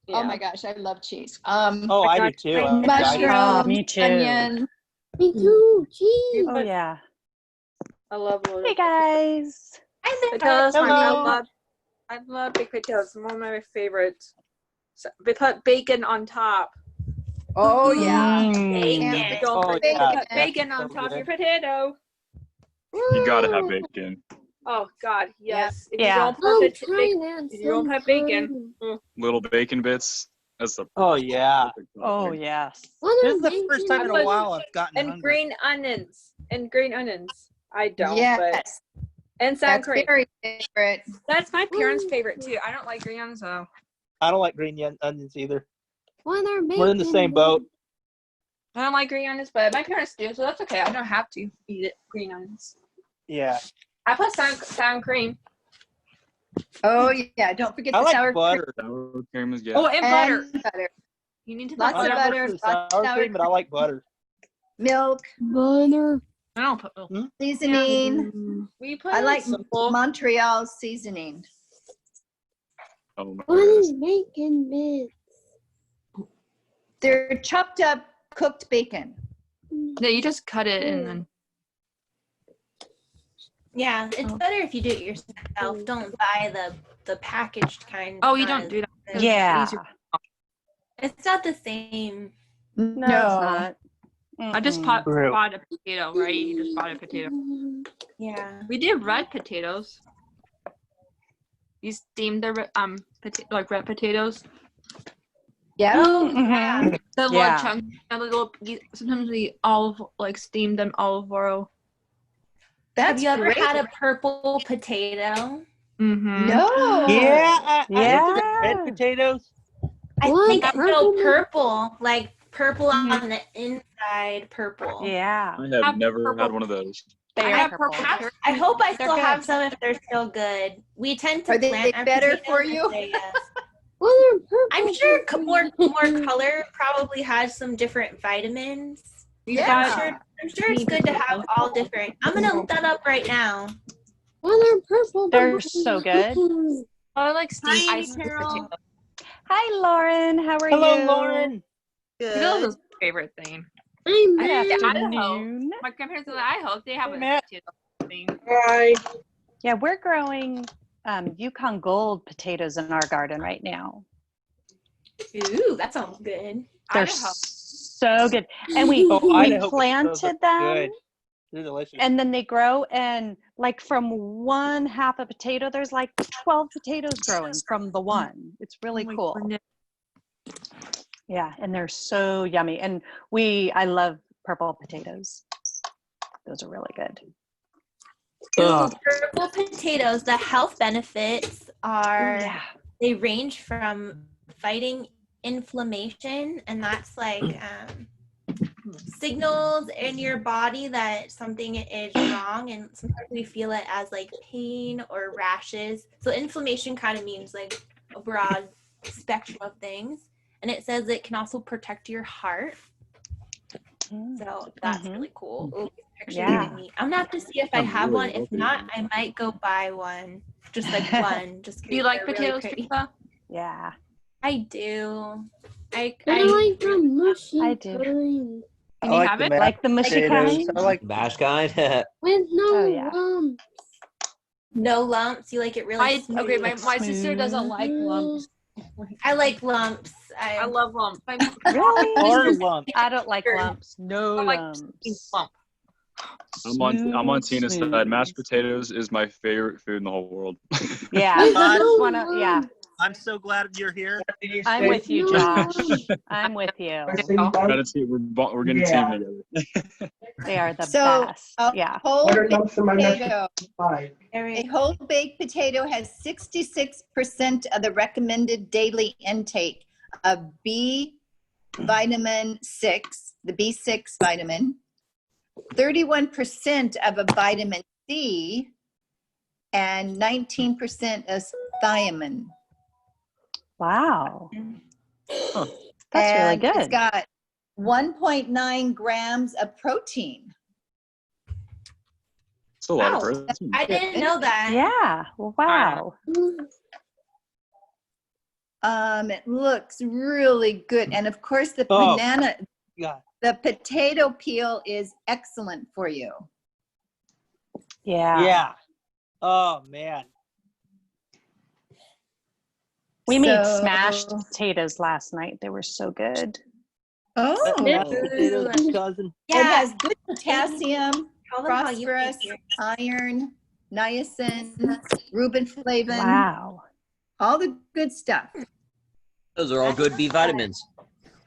Yeah. oh my gosh, I love cheese. Oh, I do too. Mushrooms, Me too. onion. Me too. Cheese. Oh yeah. I love loaded Hey guys. potatoes. Hello. I love baked potatoes. One of my favorites. So they put bacon on top. Oh yeah. Bacon. Can't Don't Oh, forget yeah. to put bacon on So top of your good. potato. You gotta have bacon. Oh God, yes. If Yeah. you don't Oh, put Thailand. if you don't put bacon. Little bacon bits. That's the Oh yeah. Oh yes. This is the first time in a while I've gotten And hungry. green onions. And green onions. I don't. But Yes, and sour that's cream. very favorite. That's my parents' favorite too. I don't like green onions though. I don't like green onions either. When are We're in the same boat. I don't like green onions, but my parents do, so that's okay. I don't have to eat it. Green onions. Yeah. I put sour cream. Oh yeah, don't forget I the like sour butter. Sour cream is good. Oh, and butter. and butter. You need to Lots put of butter, versus lots of sour cream, but I like butter. milk, Butter. I don't put. seasoning. We put I like simple. Montreal seasoning. Oh my What goodness. is bacon bits? They're chopped up cooked bacon. No, you just cut it and then. Yeah, it's better if you do it yourself. Don't buy the packaged kind. Oh, you don't do that. It's Yeah. easier. It's not the same. No, it's not. I just Mm-mm. bought a potato, right? You just bought a potato. Yeah. We did red potatoes. You steamed the like red potatoes. Yeah. Oh, yeah. The little Yeah. chunks, sometimes we steam them olive oil. That's Have you ever great. had a purple potato? Mm-hmm. No. Yeah, I Yeah. red potatoes. I What? think I know Purple? purple, like purple Mhm. on the inside, purple. Yeah. I have Have never purple- had one of those. They I are have purple. purple. I hope I They're still have good. some if they're still good. We tend to Are they plant our better potatoes for and you? say yes. What are purple? I'm sure more color probably has some different vitamins. Yeah. I'm sure it's good to have all different. I'm gonna look that up right now. What are purple? They're so good. I like steamed Hi, iced Carol. potato. Hi, Lauren. How are Hello, you? Lauren. Potatoes Good. is my favorite thing. I'm Good mad. afternoon. My grandparents in Idaho, they have Hey, a Matt. potato thing. Hi. Yeah, we're growing Yukon Gold potatoes in our garden right now. Ooh, that sounds good. They're Idaho. so good. And we Idaho potatoes planted are them. good. They're delicious. And then they grow, and like from one half a potato, there's like 12 potatoes growing from the one. It's really Oh my cool. goodness. Yeah, and they're so yummy. And I love purple potatoes. Those are really good. Ugh. Purple potatoes, the health benefits are Yeah. they range from fighting inflammation, and that's like signals in your body that something is wrong, and sometimes we feel it as like pain or rashes. So inflammation kind of means like a broad spectrum of things, and it says it can also protect your heart. So that's really cool. Ooh, these pictures are Yeah. really neat. I'm gonna have to see if I have one. If not, I might go buy one. Just like one. Just Do you like really potatoes, pretty. Teresa? Yeah. I do. I like the mushy I do. kind I Can you like have the it? mashed Like the mushy potatoes. kind? I like Bash kind. with no Oh, yeah. lumps. No lumps. You like it really smooth. My sister doesn't like lumps. I like lumps. I love lumps. Really? or lumps. I don't like lumps. No I like lumps. lump. I'm on Smooth, Tina's smooth. side. Mashed potatoes is my favorite food in the whole world. Yeah. With I no just wanna, yeah. lumps. I'm so glad you're here. I'm with you, No Josh. lumps. I'm with you. We're getting a team together. They are the So, best. a Yeah. whole baked potato. Very A whole baked potato has 66% of the recommended daily intake of B vitamin 6, the B6 vitamin, 31% of a vitamin C, and 19% is thiamine. Wow. Huh. That's really And good. It's got 1.9 grams of protein. It's a lot of Wow. protein. I didn't know that. Yeah. Wow. It looks really good. And of course the Oh. banana, Yeah. the potato peel is excellent for you. Yeah. Yeah. Oh man. We made So- smashed potatoes last night. They were so good. Oh, Mashed potatoes, cousin. it has good potassium, Tell them how you phosphorus, make yours. iron, niacin, riboflavin, Wow. all the good stuff. Those are all good B vitamins.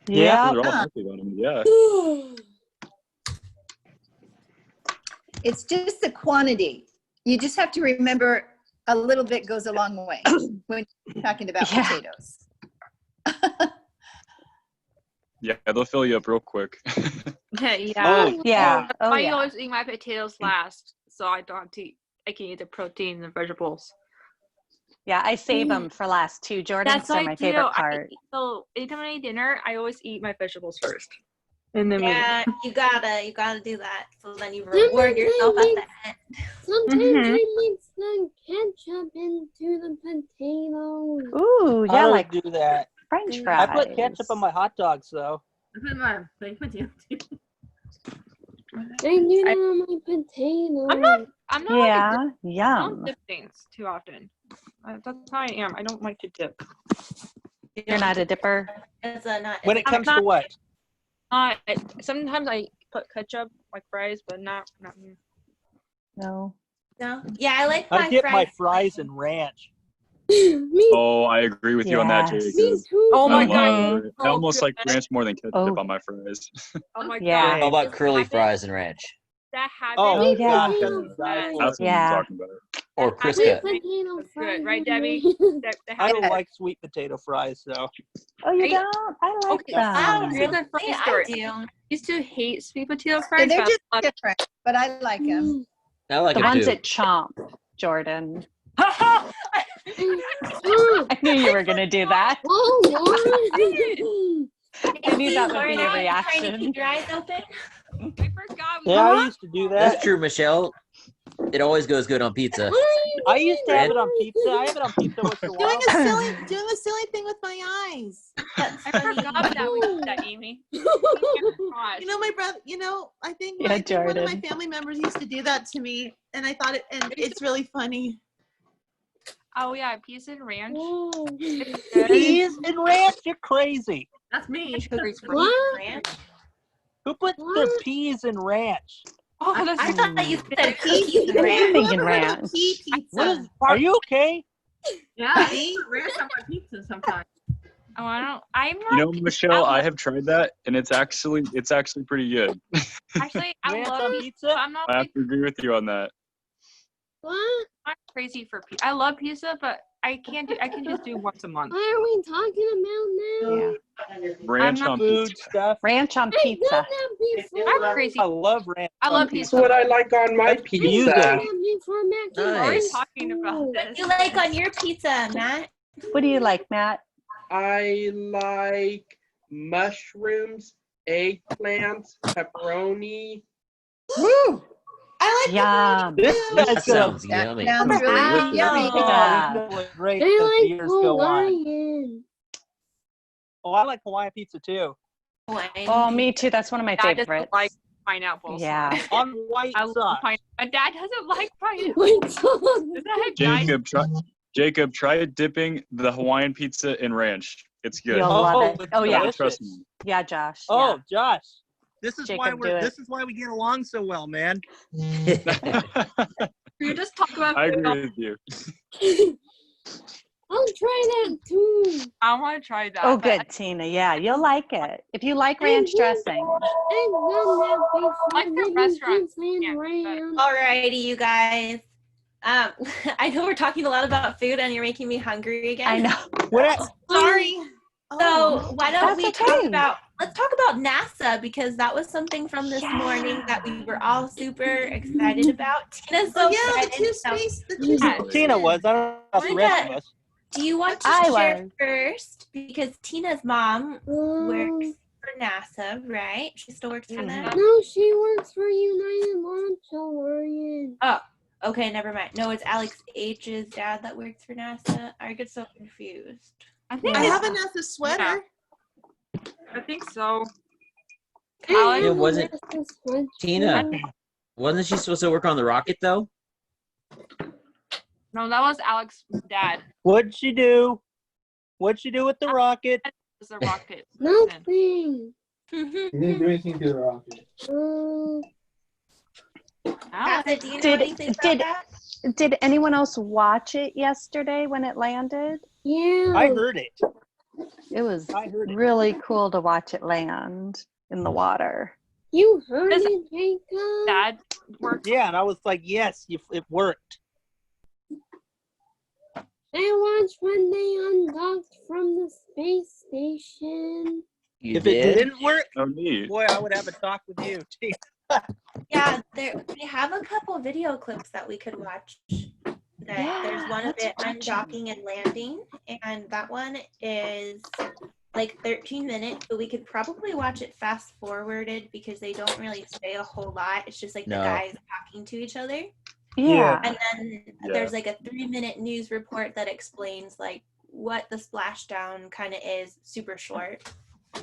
Yeah. Those are all healthy vitamins, yeah. It's just the quantity. You just have to remember a little bit goes a long way when you're talking about Yeah. potatoes. Yeah, they'll fill you up real quick. Yeah. Oh, Yeah. Oh, I yeah. always eat my potatoes last, so I don't have to eat. I can eat the protein and the vegetables. Yeah, I save them for last too. Jordan's That's still what my I do. favorite part. So anytime I eat dinner, I always eat my vegetables first. And then Yeah, you gotta do that. So then you reward yourself at the end. Sometimes Mhm. I mix the ketchup into the potatoes. Ooh, I yeah, don't like do that. French I fries. put ketchup on my hot dogs though. I put my baked potato too. I do that on my potatoes. I'm not Yeah, I yum. don't dip things too often. That's how I am. I don't like to dip. You're not a dipper? It's a not. When it comes to what? Sometimes I put ketchup like fries, but not me. No. No. Yeah, I like I my dip fries. my fries in ranch. Me, Oh, I agree with you on that, Yes. Jacob. me too. Oh my I god. love it. I almost like ranch more than ketchup Oh. on my fries. Oh my Yeah. god. How about curly fries and ranch? That habit. Oh, Oh, yeah. gosh, Potato that's fries. awful. That's what Yeah. I'm talking about. Or That Crisco. Sweet habit potato is fries. good, right, Debbie? The I don't habit. like sweet potato fries though. Oh, you I- don't? I like Okay, wow, them. here's a funny story. I do. I used to hate sweet potato Yeah, fries, they're but just I love different, but I like them. I like The them ones too. at Chomp, Jordan. Stop. I knew you were going to do that. Oh, Lauren. I knew that would Lauren, be are your you trying to reaction. keep your eyes open? I forgot. Yeah, I used to do That's that. true, Michelle. It always goes good on pizza. What are you I used to have Ranch. it on pizza. I have it on pizza once in a while. Doing a silly thing with my eyes. That's I funny. forgot that we did that, Amy. You know, my brother. You know, I think Yeah, one of my Jordan. family members used to do that to me, and I thought it's really funny. Oh yeah, peas and ranch. Oh. It's good. Peas and ranch? You're crazy. That's me. Sugar's free. What? Ranch? Who puts their What? peas in ranch? Oh, that's I thought you said Pea cookies and pizza. ranch. Thinking Whoever heard of ranch. pea What is, pizza? are you okay? Yeah, I put ranch on my pizza sometimes. Oh, I don't. I'm not. You know, Michelle, I have tried that, and it's actually pretty good. Actually, I Ranch love on pizza. pizza? But I'm not. I have to agree with you on that. What? I'm crazy for pizza. I love pizza, but I can't do. I can just do once a month. What are we talking about now? Yeah. Ranch not on Food pizza. stuff. Ranch on I've done pizza. that before. I'm crazy. I love ranch. I on love pizza. pizza. That's what I like on my I've done pizza. that before back in We're already Nice. talking about school. this. What do you like on your pizza, Matt? What do you like, Matt? I like mushrooms, eggplants, pepperoni. Woo! I like Yum. This That guy's gonna. sounds That yummy. sounds really Oh, yummy. Yeah. this is gonna look great I as the like years go on. Hawaiian. Oh, I like Hawaiian pizza too. Oh, me too. That's one of my Dad favorites. doesn't like pineapple. Yeah. On white I love sauce. pineapple. My dad doesn't like pineapple. Wait, stop. Is that how Jacob, try dipping the Hawaiian pizza in ranch. It's good. You'll love it. it's Oh, yeah. delicious. Trust me. Yeah, Josh. Oh, Josh. This is why Jacob, do it. this is why we get along so well, man. You just talk about I food. agree with you. I'll try that too. I want to try that. Oh, but good, Tina. Yeah, you'll like it. If you like ranch dressing. I've done that before. Like the Making restaurant pizza and can't be better. ranch. Alrighty, you guys. I know we're talking a lot about food and you're making me hungry again. I know. What? Sorry. So why don't That's we okay. talk about, let's talk about NASA, because that was something from this morning that we were all super excited about. Tina's so Oh yeah, the excited. two So, space. The two Yeah. space. Tina was. I don't know about the rest of us. do you want to I share was. first? Because Tina's mom works Um, for NASA, right? She still works for them? no, she works for United Launch Alliance. Oh, okay, never mind. No, it's Alex H's dad that works for NASA. I get so confused. I think I it's- have a NASA sweater. I think so. I Alex- have It wasn't- a NASA sweatshirt. Tina, wasn't she supposed to work on the rocket though? No, that was Alex's dad. What'd she do? What'd she do with the rocket? It was a rocket. Nothing. You didn't do anything to the rocket. Alex, Casa, do you know anything about that? Did anyone else watch it yesterday when it landed? Yeah. I heard it. It was I heard it. really cool to watch it land in the water. You heard Does- it, Jacob? dad worked. Yeah, and I was like, yes, it worked. I watched when they undocked from the space station. You If it did? didn't work, Oh, neat. boy, I would have a talk with you. Yeah, they have a couple video clips that we could watch that there's one of it undocking and landing, and that one is like 13 minutes, but we could probably watch it fast forwarded because they don't really say a whole lot. It's just like No. the guys talking to each other. Yeah. And then there's like a 3-minute news report that explains like what the splashdown kind of is, super short.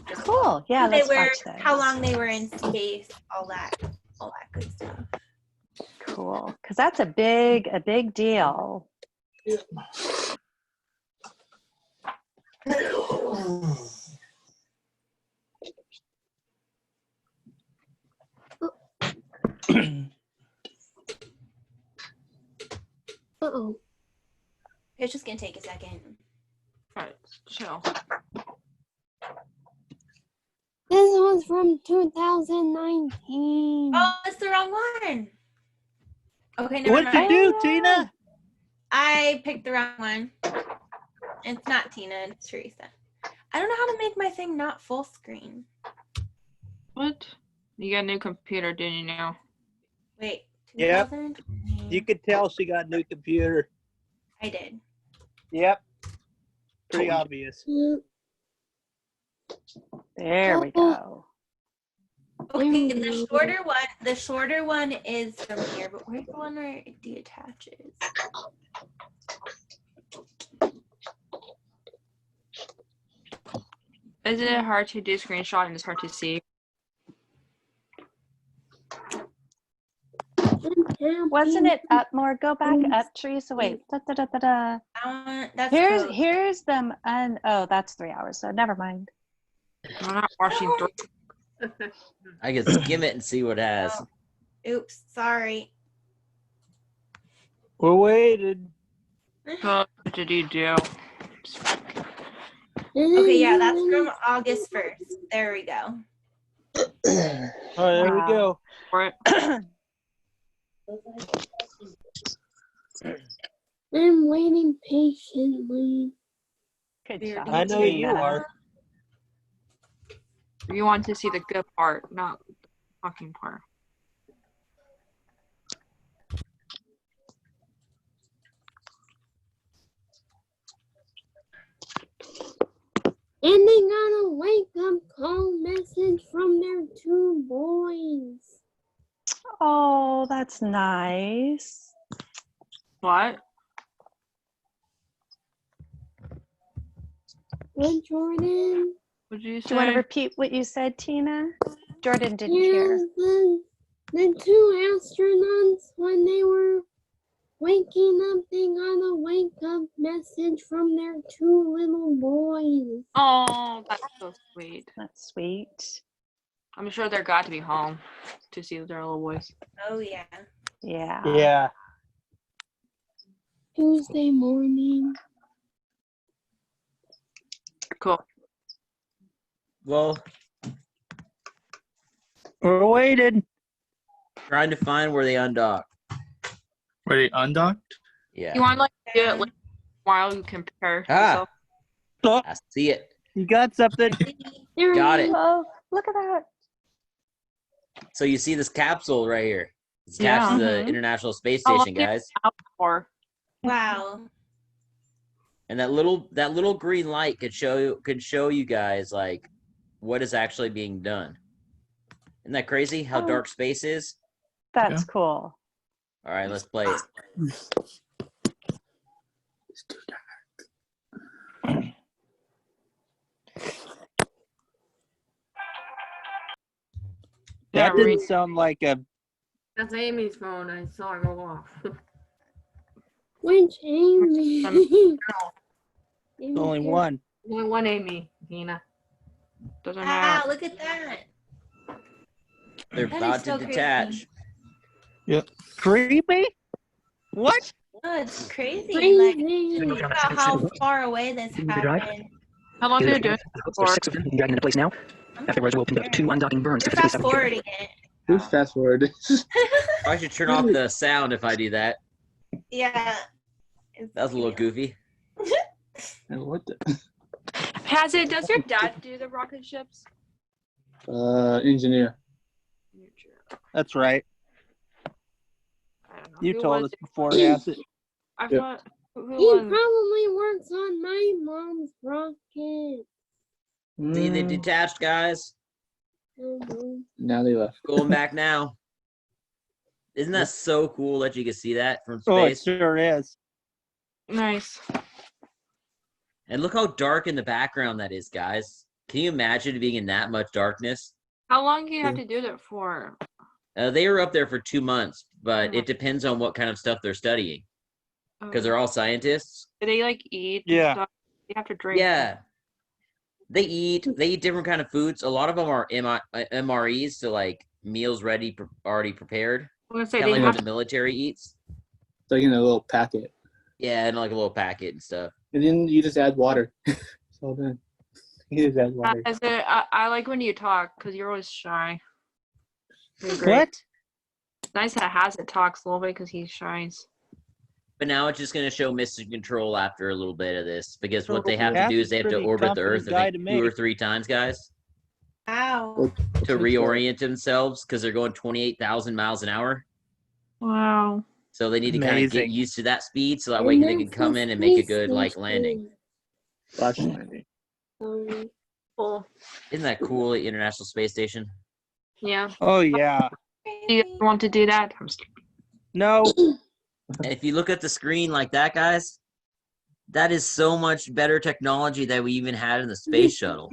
Just Cool. Yeah, who they let's were, watch those. how long they were in space, all that good stuff. Cool. Because that's a big deal. Uh-oh. It's just gonna take a second. Alright, chill. This was from 2019. Oh, it's the wrong one. Okay, never What'd you mind. do, Tina? I picked the wrong one. It's not Tina, it's Teresa. I don't know how to make my thing not full screen. What? You got a new computer, didn't you know? Wait. Yep. 2020. You could tell she got a new computer. I did. Yep. Pretty obvious. There we go. Okay, the shorter one is from here, but where's the one where it deattaches? Is it hard to do screenshot and it's hard to see? Wasn't it up more? Go back up, Teresa. Wait. That's Here's them. Oh, that's 3 hours. So never mind. I'm not watching through. I can skim it and see what it has. Oops, sorry. We're waiting. What did you do? Okay, yeah, that's from August 1st. There we go. All right, there we go. I'm waiting patiently. Good job. I know you are. You want to see the good part, not the fucking part. And they got a wake-up call message from their 2 boys. Oh, that's nice. What? What, Jordan? What did you say? Do you want to repeat what you said, Tina? Jordan didn't hear. The 2 astronauts, when they were waking up, they got a wake-up message from their 2 little boys. Oh, that's so sweet. That's sweet. I'm sure they're got to be home to see their little boys. Oh, yeah. Yeah. Yeah. Tuesday morning. Cool. Well, we're waiting. Trying to find where they undock. Where they undocked? Yeah. You want to like do it like, while you compare Ah. yourself? I see it. You got something? Got it. Oh, look at that. So you see this capsule right here. It's Yeah. attached to the International Space How long Station, is it guys. out for? Wow. And that little green light could show you guys like what is actually being done. Isn't that crazy how dark space is? That's cool. All right, let's play it. That didn't sound like a. That's Amy's phone. I saw her go off. Which Amy? Only one. Only one Amy, Tina. Doesn't Wow, matter. look at that. They're That is about so to crazy. detach. Yep. Creepy? What? Oh, it's crazy. Crazy. Like, think about how far away this happened. How long did it do it for? There's 6 of them dragging into place now. Afterwards, we'll conduct 2 undocking burns. We're fast forwarding it. Who's fast forward? I should turn off the sound if I do that. Yeah. That was a little goofy. What the? Does your dad do the rocket ships? Engineer. That's right. I don't know. You Who told was us before, Acid. I Yeah. thought who He won? probably works on my mom's rocket. See, they detached, guys. Now they left. Going back now. Isn't that so cool that you can see that from Oh, it space? sure is. Nice. And look how dark in the background that is, guys. Can you imagine being in that much darkness? How long do you have to do that for? They were up there for 2 months, but it depends on what kind of stuff they're studying. Because they're all scientists. Do they like eat? and Yeah. stuff? You have to drink. Yeah. They eat different kind of foods. A lot of them are MREs, so like meals already prepared. I'm gonna say Kind of they like have what the military eats. It's like in a little packet. Yeah, and like a little packet and stuff. And then you just add water. It's all done. You just add water. I like when you talk because you're always shy. You're great. What? It's nice that Hazard talks a little bit because he's shy. But now it's just going to show Mission Control after a little bit of this, because what they have to That's do is they have to pretty orbit the Earth, confident guy I to think, me. 2 or 3 times, guys, Wow. to reorient themselves, because they're going 28,000 miles an hour. Wow. So they need to kind of get Amazing. used to that speed, so that way they can come in and make a good like landing. Flash landing. Cool. Isn't that cool? The International Space Station. Yeah. Oh yeah. Do you want to do that? I'm stupid. No. And if you look at the screen like that, guys, that is so much better technology that we even had in the space shuttle.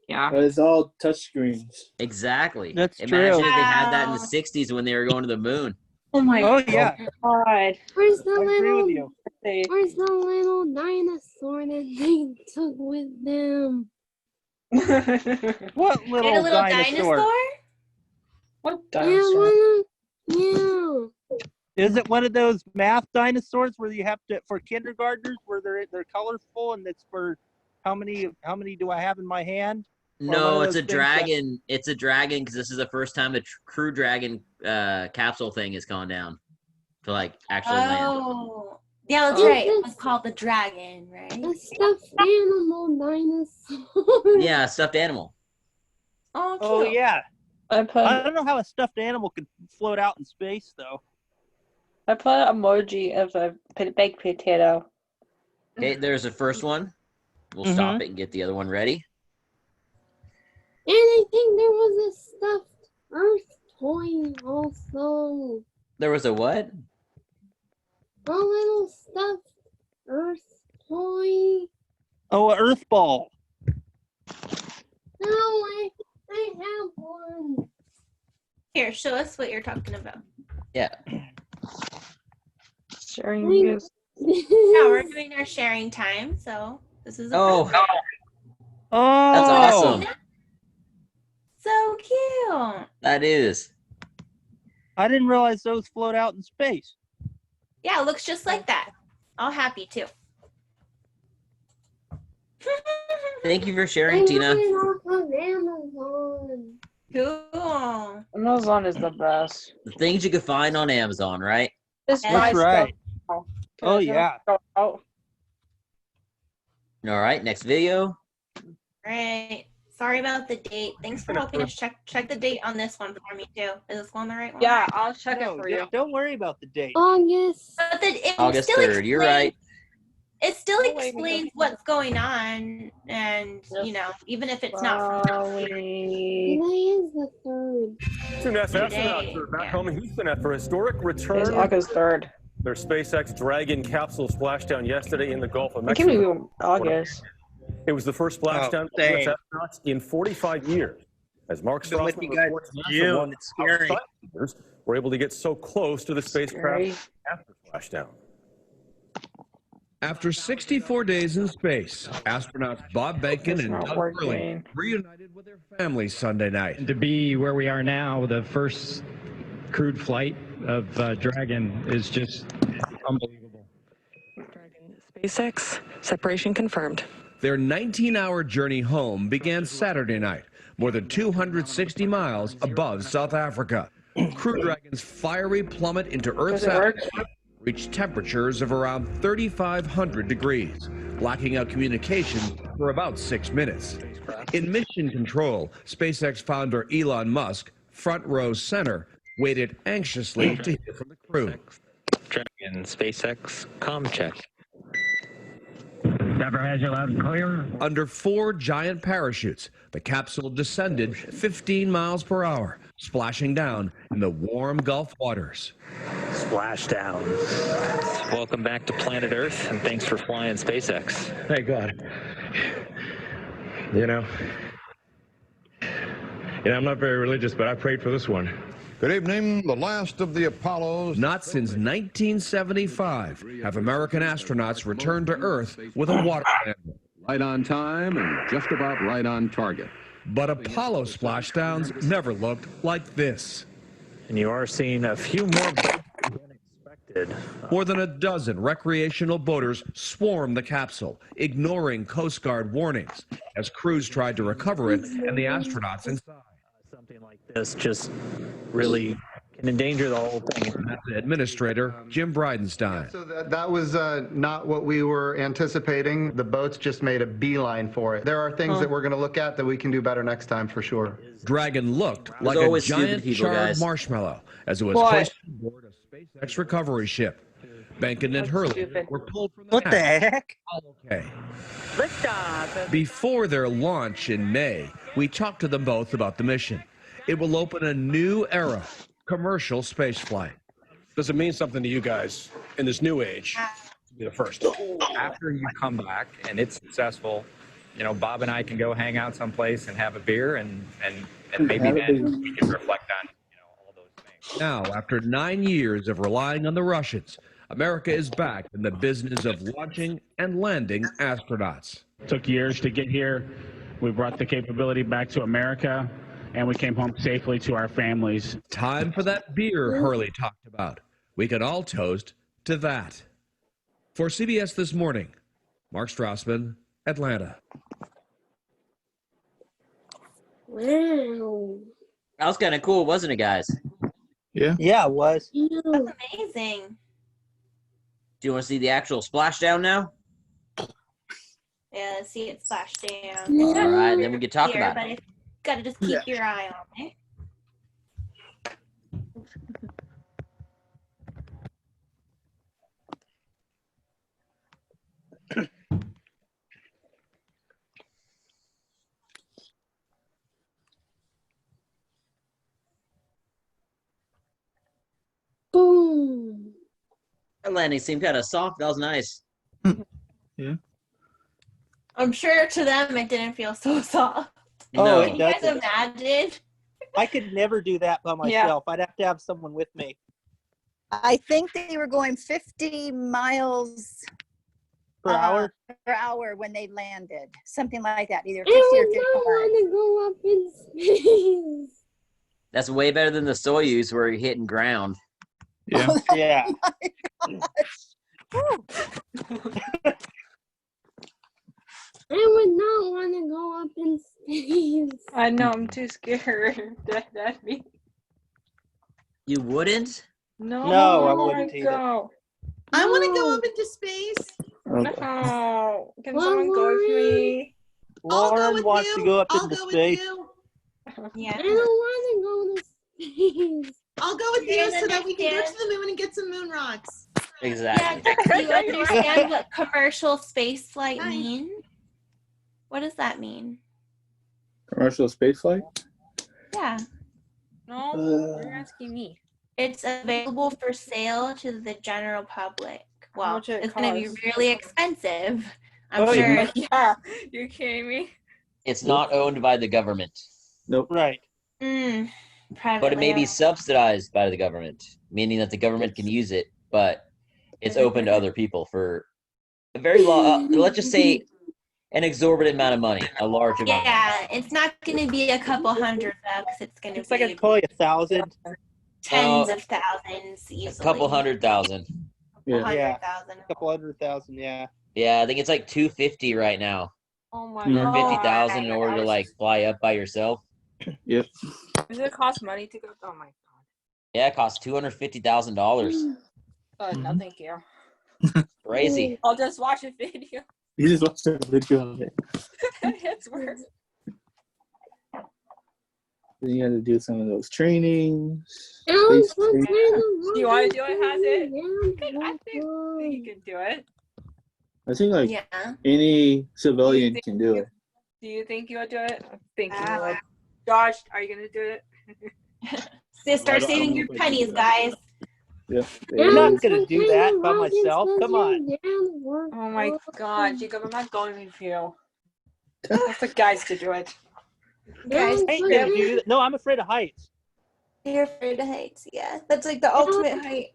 Yeah. But it's all touch screens. Exactly. That's Imagine true. if they had that in the 60s when they were going to the moon. Oh my Oh yeah. god. Where's the I agree with little? you. Where's the little dinosaur that they took with them? What Did a little little dinosaur? dinosaur? What Yeah, dinosaur? yeah. Is it one of those math dinosaurs where you have to, for kindergartners, where they're colorful and it's for how many do I have in my hand? Or one No, of it's those a things that- dragon. It's a dragon because this is the first time the Crew Dragon capsule thing has gone down to like actually land. Oh. Yeah, that's Oh. right. It was called the dragon, right? A stuffed animal dinosaur. Yeah, a stuffed animal. Oh, cute. Oh yeah. I put I don't know how a stuffed animal could float out in space though. I put an emoji of a baked potato. Okay, there's the first one. We'll Mm-hmm. stop it and get the other one ready. And I think there was a stuffed Earth toy also. There was a what? A little stuffed Earth toy. Oh, an Earth ball. No, I have one. Here, show us what you're talking about. Yeah. Sharing is Yeah, we're doing our sharing time, so this is a Oh, Oh, that's awesome. so cute. That is. I didn't realize those float out in space. Yeah, it looks just like that. All happy too. Thank you for sharing, Tina. I got it off of Amazon. Cool. Amazon is the best. The things you can find on Amazon, right? It's That's my right. stuff. Oh yeah. Oh, All right, next video. Right. Sorry about the date. Thanks for helping us check the date on this one for me too. Is this one the right one? yeah, I'll check No, it for you. don't worry about the date. August. But it August still 3rd. You're explains- right. It still Oh, wait, explains what's going on, and you know, even if it's not from now. Today is the 3rd. Two NASA Today, astronauts are back yeah. home in Houston after a historic It's return. August 3rd. Their SpaceX Dragon capsule splashed down yesterday in the Gulf of I can't Mexico. believe August. It was the first splashdown for same. US astronauts in 45 years. As Mark Been with Strassman you guys reports, in NASA June. won It's scary. outside leaders were able to get so close to the spacecraft after splashdown. After 64 days in space, astronauts Bob Behnken It's and not Doug working. Hurley reunited with their families Sunday night. And to be where we are now, the first crewed flight of Dragon is just unbelievable. SpaceX separation confirmed. Their 19-hour journey home began Saturday night, more than 260 miles above South Africa. Crew Dragon's fiery plummet into Earth's Does it work? atmosphere reached temperatures of around 3,500 degrees, blacking out communication for about 6 minutes. In mission control, SpaceX founder Elon Musk, front row center, waited anxiously to hear from the crew. Dragon Dragon SpaceX comm check. Never has you loud and clear. Under 4 giant parachutes, the capsule descended 15 miles per hour, splashing down in the warm Gulf waters. Splashdown. Welcome back to planet Earth, and thanks for flying SpaceX. Thank God. You know, I'm not very religious, but I prayed for this one. Good evening. The last of the Apollos. Not since 1975 have American astronauts returned to Earth with a water lander. Right on time and just about right on target. But Apollo splashdowns never looked like this. And you are seeing a few more than expected. More than a dozen recreational boaters swarmed the capsule, ignoring Coast Guard warnings as crews tried to recover it and the astronauts inside. Something like this just really can endanger the whole thing. Administrator Jim Bridenstine. So that was not what we were anticipating. The boats just made a beeline for it. There are things that we're going to look at that we can do better next time for sure. Dragon looked like a giant charred marshmallow as it was placed on board a SpaceX recovery ship. Benkin and Hurley were pulled from the What the heck? Okay. Before their launch in May, we talked to them both about the mission. It will open a new era, commercial spaceflight. Does it mean something to you guys in this new age to be the first? After you come back and it's successful, you know, Bob and I can go hang out someplace and have a beer and maybe then we can reflect on, you know, all those things. Now, after 9 years of relying on the Russians, America is back in the business of launching and landing astronauts. Took years to get here. We brought the capability back to America, and we came home safely to our families. Time for that beer Hurley talked about. We can all toast to that. For CBS This Morning, Mark Strassman, Atlanta. Wow. That was kind of cool, wasn't it, guys? Yeah. Yeah, it was. That's amazing. Do you want to see the actual splashdown now? Yeah, let's see it splash down. It's All not right, then we can talk here, about but it. you gotta just keep your eye on it. Boom. That landing seemed kind of soft. That was nice. Yeah. I'm sure to them it didn't feel so soft. Oh, Can it you guys doesn't. imagine? I could never do that by myself. I'd have to have someone with me. I think they were going 50 miles Per hour? per hour when they landed. Something like that, either 50 I or would not 55. want to go up in space. That's way better than the Soyuz where you're hitting ground. Yeah. Yeah. I would not want to go up in space. I know, I'm too scared. That'd be. You wouldn't? No, No, I wouldn't either. go. I want to go up into space. No. Can Well, someone go with me? Lauren wants to go up I'll into go with space. you. Yeah. I don't want to go to space. I'll go with Do you you so that we can go understand? to the moon and get some moon rocks. Exactly. Yeah, do you understand what commercial space flight Hi. mean? What does that mean? Commercial spaceflight? Yeah. No, you're asking me. It's available for sale to the general public. Well, much it it's going to be costs? really expensive. I'm Oh, sure. Yeah, you're kidding me? It's not owned by the government, Nope. Right. Privately but it may be owned. subsidized by the government, meaning that the government can use it, but it's open to other people for a very long, let's just say an exorbitant amount of money, a large amount. Yeah, it's not going to be a couple $100. It's going to It's be like probably 1,000. tens of thousands A easily. couple 100,000. Yeah. Yeah. 100,000. A couple 100,000, yeah. Yeah, I think it's like 250 right now. Oh my Yeah. god. 250,000 in order to like fly up by yourself. Yep. Does it cost money to go? Oh my Yeah, it costs $250,000. god. No, thank you. Crazy. I'll just watch a video. You just watched a video of it. It's worse. Then you had to do some of those trainings. Do you want to do it, Hazit? I think you can do it. I think like Yeah. any civilian can do it. Do you think you would do it? I think you would. Josh, are you going to do it? So start saving your pennies, guys. Yeah. I'm not gonna do that by myself. Come on. Oh my God, Jacob, I'm not going with you. That's the guys to do it. Guys, I ain't gonna do that. No, I'm afraid of heights. you're afraid of heights. Yeah, that's like the ultimate height.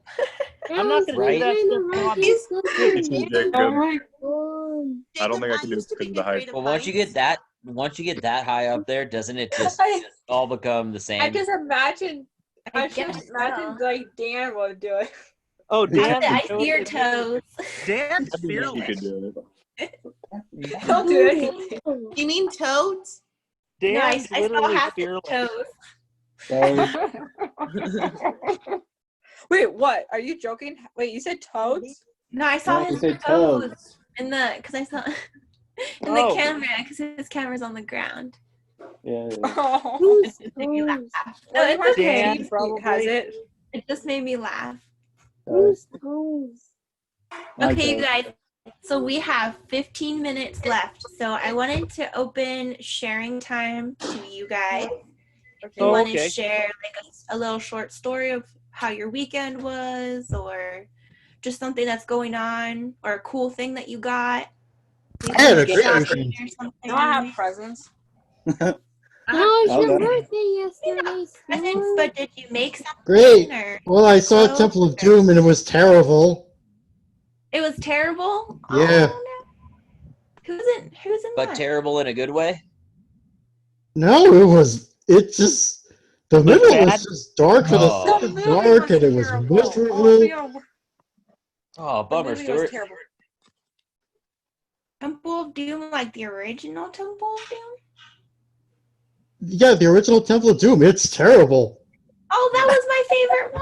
I'm not gonna do that. I don't think I can do it because of the height. Well, once you get that high up there, doesn't it just all become the same? I just imagine like Dan would do it. Oh, Dan! I see your toes. Dan's You fearless. could do it. He'll do anything. You mean toads? No, I Dan's saw literally half his fearless. toes. Wait, what? Are you joking? Wait, you said toads? No, I saw No, he his said toes toads. in the because I saw in Oh. the camera because his camera's on the ground. Yeah. Oh. It made me laugh. No, Well, it's you okay. Dan He probably has it. It just made me laugh. Whose toes? My Okay, you toes. guys. So we have 15 minutes left. So I wanted to open sharing time to you guys. If you Oh, want okay. to share like a little short story of how your weekend was, or just something that's going on, or a cool thing that you got. I had a Maybe great shopping weekend. or something. Do I have presents? How was your Okay. birthday yesterday, Presents, Stuart? but did you make something? Great. Or Well, I saw Oh. Temple of Doom and it was terrible. it was terrible? Yeah. Oh, no. Who's in But that? terrible in a good way. No, it just, the middle was just dark for the Oh. sake of dark and it was miserable. Oh, bummer, movie was Stuart. terrible. Temple of Doom, like the original Temple of Doom? Yeah, the original Temple of Doom, it's terrible. Oh, that was my favorite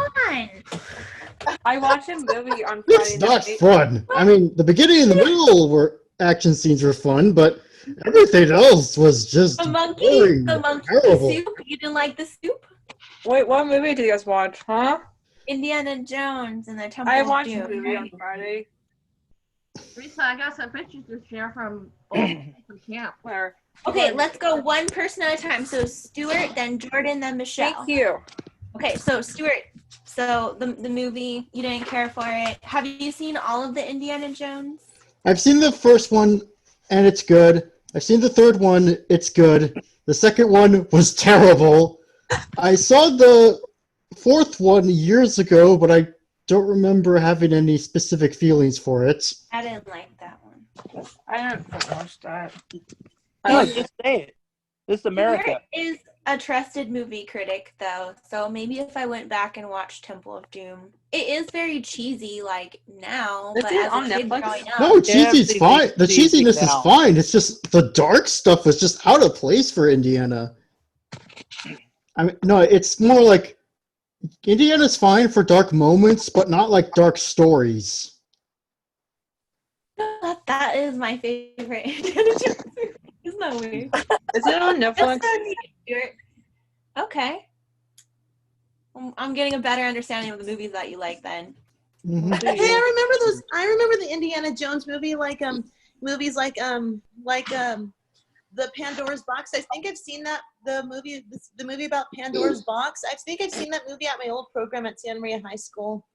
one. I watched a movie on It's Friday not night. fun. I mean, the beginning and the middle were action scenes were fun, but everything else was just The monkey, boring, the monkey terrible. soup. You didn't like the soup? Wait, what movie did you guys watch? Huh? Indiana Jones and the Temple I of watched Doom. a movie on Friday. Lisa, I got some pictures to share from from camp. Where? Okay, let's go one person at a time. So Stuart, then Jordan, then Michelle. Thank you. Okay, so Stuart, so the movie, you didn't care for it. Have you seen all of the Indiana Jones? I've seen the first one, and it's good. I've seen the third one, it's good. The second one was terrible. I saw the fourth one years ago, but I don't remember having any specific feelings for it. I didn't like that one. I didn't watch that. No, just say it. This is America. Stuart is a trusted movie critic, though, so maybe if I went back and watched Temple of Doom, it is very cheesy, like now. Is but it as on a kid Netflix? growing up, No, cheesy's fine. The cheesy cheesiness is now. fine. It's just the dark stuff was just out of place for Indiana. I mean, no, it's more like Indiana's fine for dark moments, but not like dark stories. that is my favorite Indiana Jones movie. Isn't that weird? Is it on Netflix? That's so neat, Stuart. Okay. I'm getting a better understanding of the movies that you like then. Mm-hmm. Mm-hmm. Hey, I remember the Indiana Jones movie, movies like the Pandora's Box. I think I've seen that the movie about Pandora's Box. I think I've seen that movie at my old program at Santa Maria High School.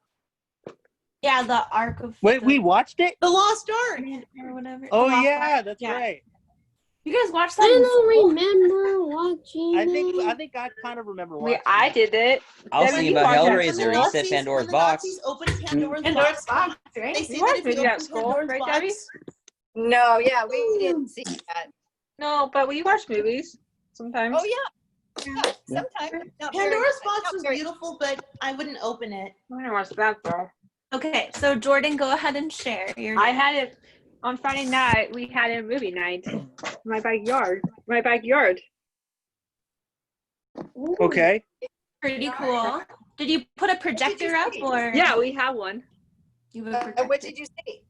Yeah, the Ark of Wait, we watched it? The Lost Ark. Or whatever. Oh The Lost yeah, Ark. that's Yeah. right. You guys watched I that? in don't school? remember watching I it. think I kind of remember Wait, watching I it. did it. I was Debbie, thinking you about watched it. Hellraiser. You said Pandora's box. Nazis opened Pandora's Pandora's box. Box, right? They You say watched that if you it open at school, Pandora's right, box, Debbie? No, yeah, we didn't see that. No, but we watch movies sometimes. Oh yeah, sometimes. Not very- Pandora's box not was very- beautiful, but I wouldn't open it. I didn't watch that though. Okay, so Jordan, go ahead and share your. I had it on Friday night. We had a movie night in my backyard. Okay. Pretty cool. Did you put a projector up or? Yeah, we have one. You have a projector. What did you see?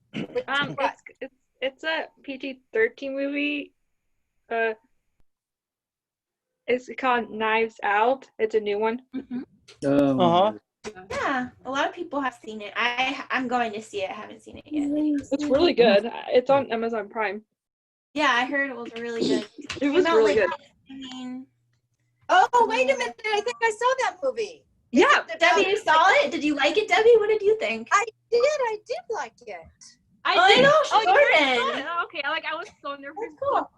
It's a PG-13 movie. It's called Knives Out. It's a new one. Uh-huh. Yeah, a lot of people have seen it. I'm going to see it. I haven't seen it yet. It's really good. It's on Amazon Prime. Yeah, I heard it was really good. It was Came out, really like, good. Oh, wait a minute. I think I saw that movie. Yeah, Debbie, you saw it? Did you like it, Debbie? What did you think? I did like it. I know, Oh, you already Jordan. saw it. Oh, okay, I was so nervous. Cool.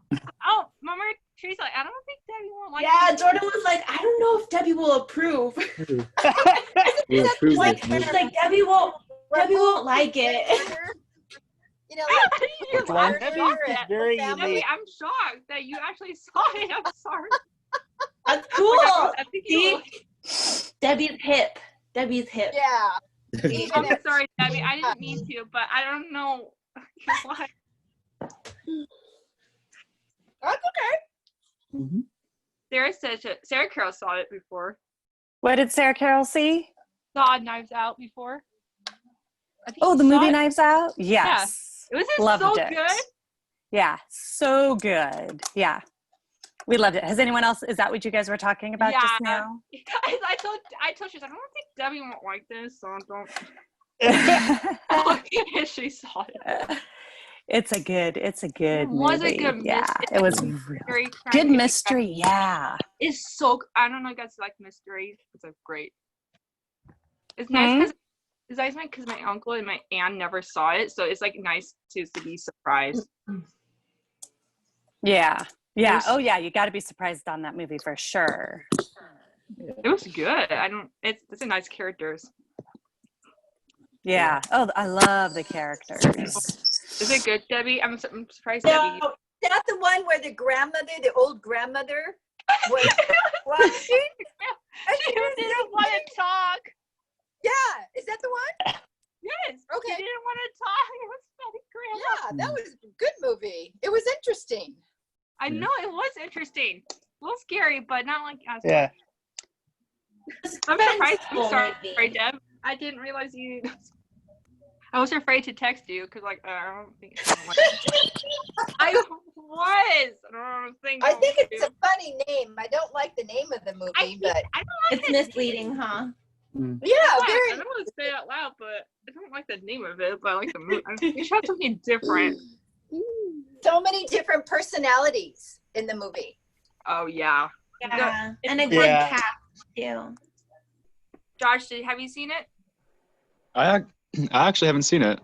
Oh, Mama Teresa, I don't think Debbie won't like Yeah, it. Jordan was like, I don't know if Debbie will approve. like Debbie won't like it. You know, Which one? Debbie's very Debbie, unique. I'm shocked that you actually saw it. I'm sorry. That's cool. I think you Debbie's hip. Debbie's hip. Yeah. I'm sorry, Debbie. I didn't mean to, but I don't know why. That's okay. Sarah Carroll saw it before. What did Sarah Carroll see? Saw Knives Out before. Oh, the movie Knives Out? Yes. Yeah. It was Loved so it. good. Yeah, so good. Yeah. We loved it. Has anyone else, is that what you guys were talking about just now? I told she, I don't think Debbie won't like this, so don't. She saw it. It's a good It was movie. a good yeah, mystery. it was Very good mystery. Yeah. It's so, I don't know if you guys like mysteries. It's a great. It's nice because my uncle and my aunt never saw it, so it's like nice to be surprised. Yeah. Yeah. Oh yeah, you got to be surprised on that movie for sure. It was good. It's a nice characters. Yeah. Oh, I love the characters. Is it good, Debbie? I'm surprised, No, Debbie. is that the one where the old grandmother, was watching? She didn't want to talk. Yeah, is that the one? Yes. Okay. She didn't want to talk. It was funny, Grandma. Yeah, that was a good movie. It was interesting. I know it was interesting. A little scary, but not like as Yeah. I'm surprised. I'm sorry, Deb. I didn't realize you. I was afraid to text you because, like, I don't think. I was. I think it's a funny name. I don't like the name of the movie, but I don't like It's misleading, huh? Yeah, I very. don't want to say it out loud, but I don't like the name of it. But I like the movie. You should have something different. So many different personalities in the movie. Oh yeah. Yeah, and a good cast too. Josh, have you seen it? I actually haven't seen it.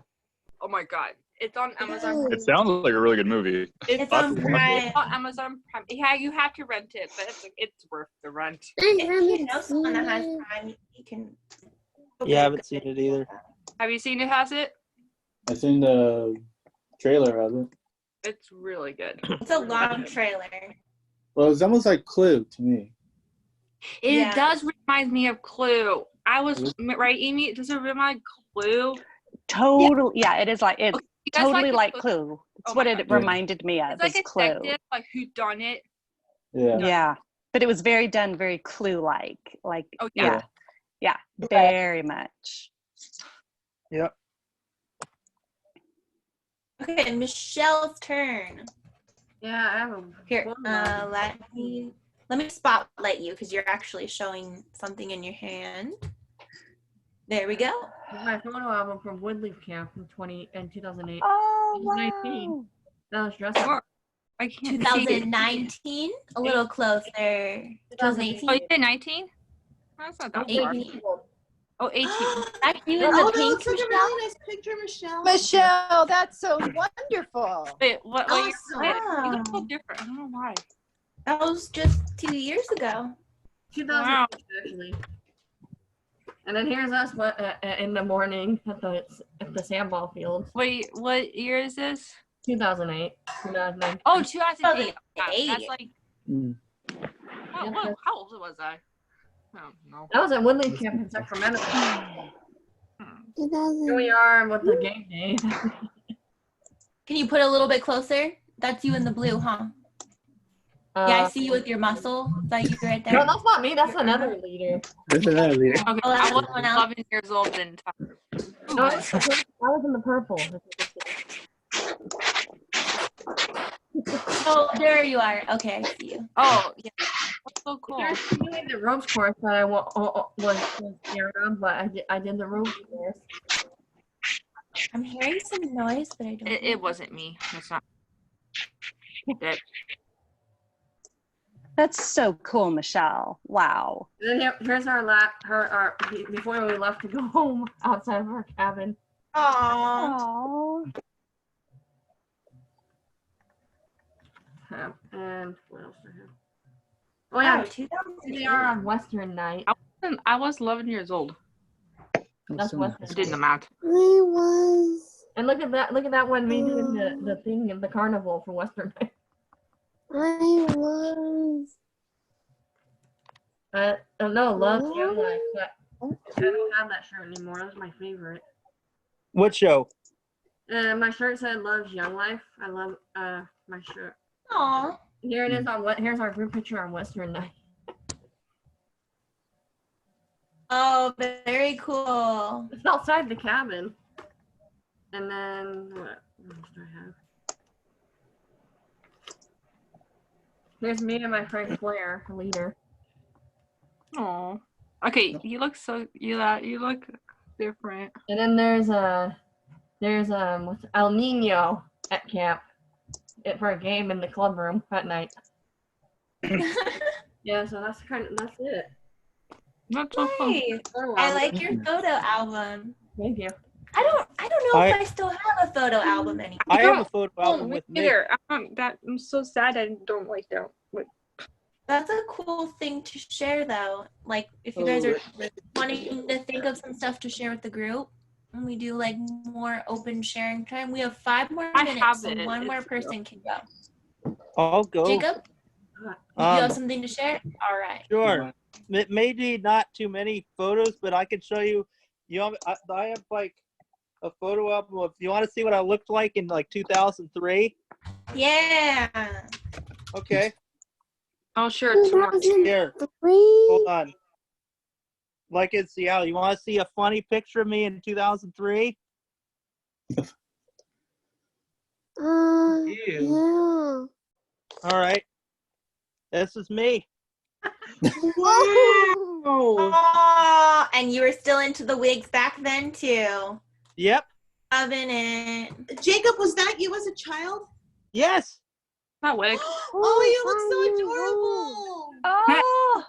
Oh my god, it's on Amazon. It sounds like a really good movie. It's on Prime. It's on Amazon Prime. Yeah, you have to rent it, but it's worth the rent. If you know someone that has Prime, you can. Yeah, I haven't seen it either. Have you seen it? Has it? I've seen the trailer of it. It's really good. It's a long trailer. Well, it's almost like Clue to me. It does remind me of Clue. I was right, Amy. Does it remind Clue? Totally. Yeah, it is like it's You guys totally like like the- Clue. It's Oh what my it God. reminded me of. It's like is a Clue. detective, like who done it. Yeah. But it was very done, very Clue-like. Like, Oh, yeah. yeah, very much. Yep. Okay, Michelle's turn. Yeah, I have a Here, let me spotlight you because you're actually showing something in your hand. There we go. This is my photo album from Woodleaf Camp from 2008. Oh, 2019. That was dressed up. I can't 2019, a little closer. 2018. Oh, you said 19? That's not that far. 18. Oh, 18. That's you in Oh, the that pink, looks like a Michelle. really nice picture, Michelle. Michelle, that's so wonderful. Wait, what? Wait, Awesome. you look so different. I don't know why. That was just 2 years ago. 2008, actually. And then here's us in the morning at the sandball field. Wait, what year is this? 2008. 2009. Oh, 2008. Eight. That's like. How old was I? I don't know. That was at Woodleaf Camp in Sacramento. Here we are with the game day. Can you put a little bit closer? That's you in the blue, huh? Yeah, I see you with your muscle. Is that you right there? No, that's not me. That's another leader. There's another leader. Okay, Oh, that's I was someone else. 11 years old then. No, I was in the purple. Oh, there you are. Okay, I see you. Oh, yeah. so cool. There's really the ropes course that I was scared of, but I did the ropes course. I'm hearing some noise, but I don't. It wasn't me. That's not. That's so cool, Michelle. Wow. And then here's our before we left to go home outside of our cabin. Aww. And what else do I have? Oh yeah, 2008. they are on Western night. I was 11 years old. That's Western. I did the math. I was. And look at that one we did the thing in the carnival for Western night. I was. No, Love Young Life. I don't have that shirt anymore. That was my favorite. What show? My shirt said Love's Young Life. I love my shirt. Aww. Here it is on what? Here's our group picture on Western night. Oh, very cool. It's outside the cabin. And then what else do I have? Here's me and my friend Claire, leader. Oh. Okay, you look you look different. And then there's what's El Nino at camp. For a game in the club room at night. Yeah, so that's it. That's so fun. Nice. I like your photo album. Thank you. I don't know if I still have a photo album anymore. I have a photo album with me. Either. I'm so sad I don't like that. That's a cool thing to share, though. Like, if you guys are wanting to think of some stuff to share with the group, and we do like more open sharing time, we have 5 more minutes, so one more person can go. I'll go. Jacob, you have something to share? All right. Sure. It may be not too many photos, but I can show you. I have like a photo album of. You want to see what I looked like in like 2003? Yeah. Okay. Oh, sure. Here. Hold on. Like in Seattle. You want to see a funny picture of me in 2003? Yeah. All right. This is me. Oh, and you were still into the wigs back then too. Yep. Loving it. Jacob, was that you as a child? Yes. Not wig. Oh, you look so adorable. Oh.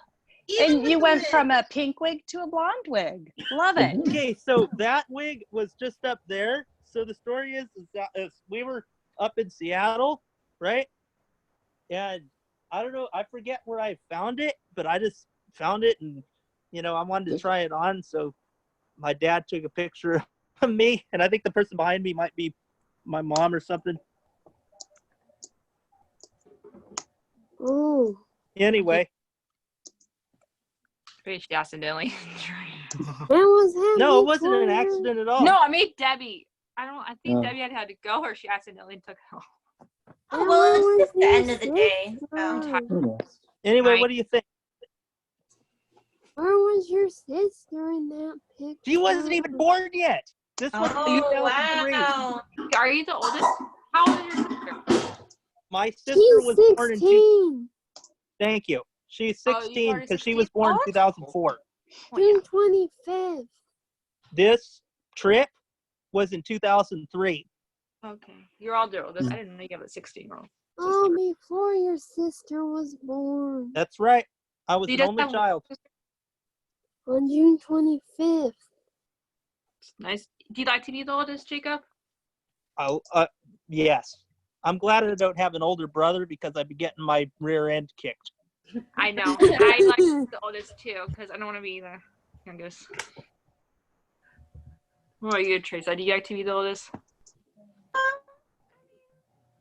Even And with you the went wig. from a pink wig to a blonde wig. Love it. Okay, so that wig was just up there. So the story is that we were up in Seattle, right? And I don't know, I forget where I found it, but I just found it and, I wanted to try it on. So my dad took a picture of me, and I think the person behind me might be my mom or something. Oh. Anyway. She accidentally. No, it wasn't an accident at all. No, I made Debbie. I think Debbie had to go, or she accidentally took it off. Oh, well, it's just the end of the day. So. Anyway, what do you think? Where was your sister in that picture? She wasn't even born yet. This was 2003. Wow. Are you the oldest? How old is your sister? My sister She's was born in 16. Thank you. She's Oh, you 16 already because she 16? was born in Oh, 2004. June 25th. This trip was in 2003. Okay. You're all the oldest. I didn't know you have a 16-year-old. Oh, before your sister was born. That's right. I was You an just only have- child. On June 25th. Nice. Do you like to be the oldest, Jacob? Yes. I'm glad I don't have an older brother because I'd be getting my rear end kicked. I know. I like the oldest too because I don't want to be the youngest. What about you, Teresa? Do you like to be the oldest?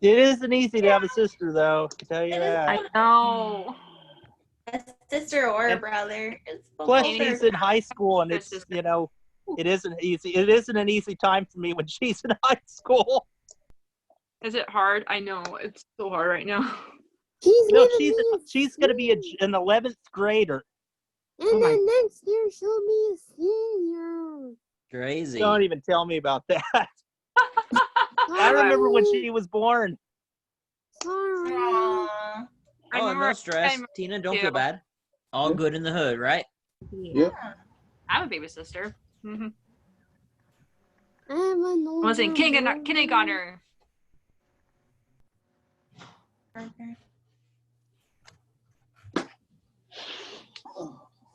It isn't easy to have a sister, though. I can tell you that. I know. A sister or a And brother. Plus, she's in high school, and it's it isn't easy. It isn't an easy time for me when she's in high school. Is it hard? I know it's so hard right now. She's gonna be an 11th grader. And then next year she'll be a senior. Crazy. Don't even tell me about that. I remember when she was born. Sorry. Oh, no stress. Tina, don't feel bad. All good in the hood, right? Yep. I have a baby sister. Mm-hmm. I have an older Was in brother. kindergarten.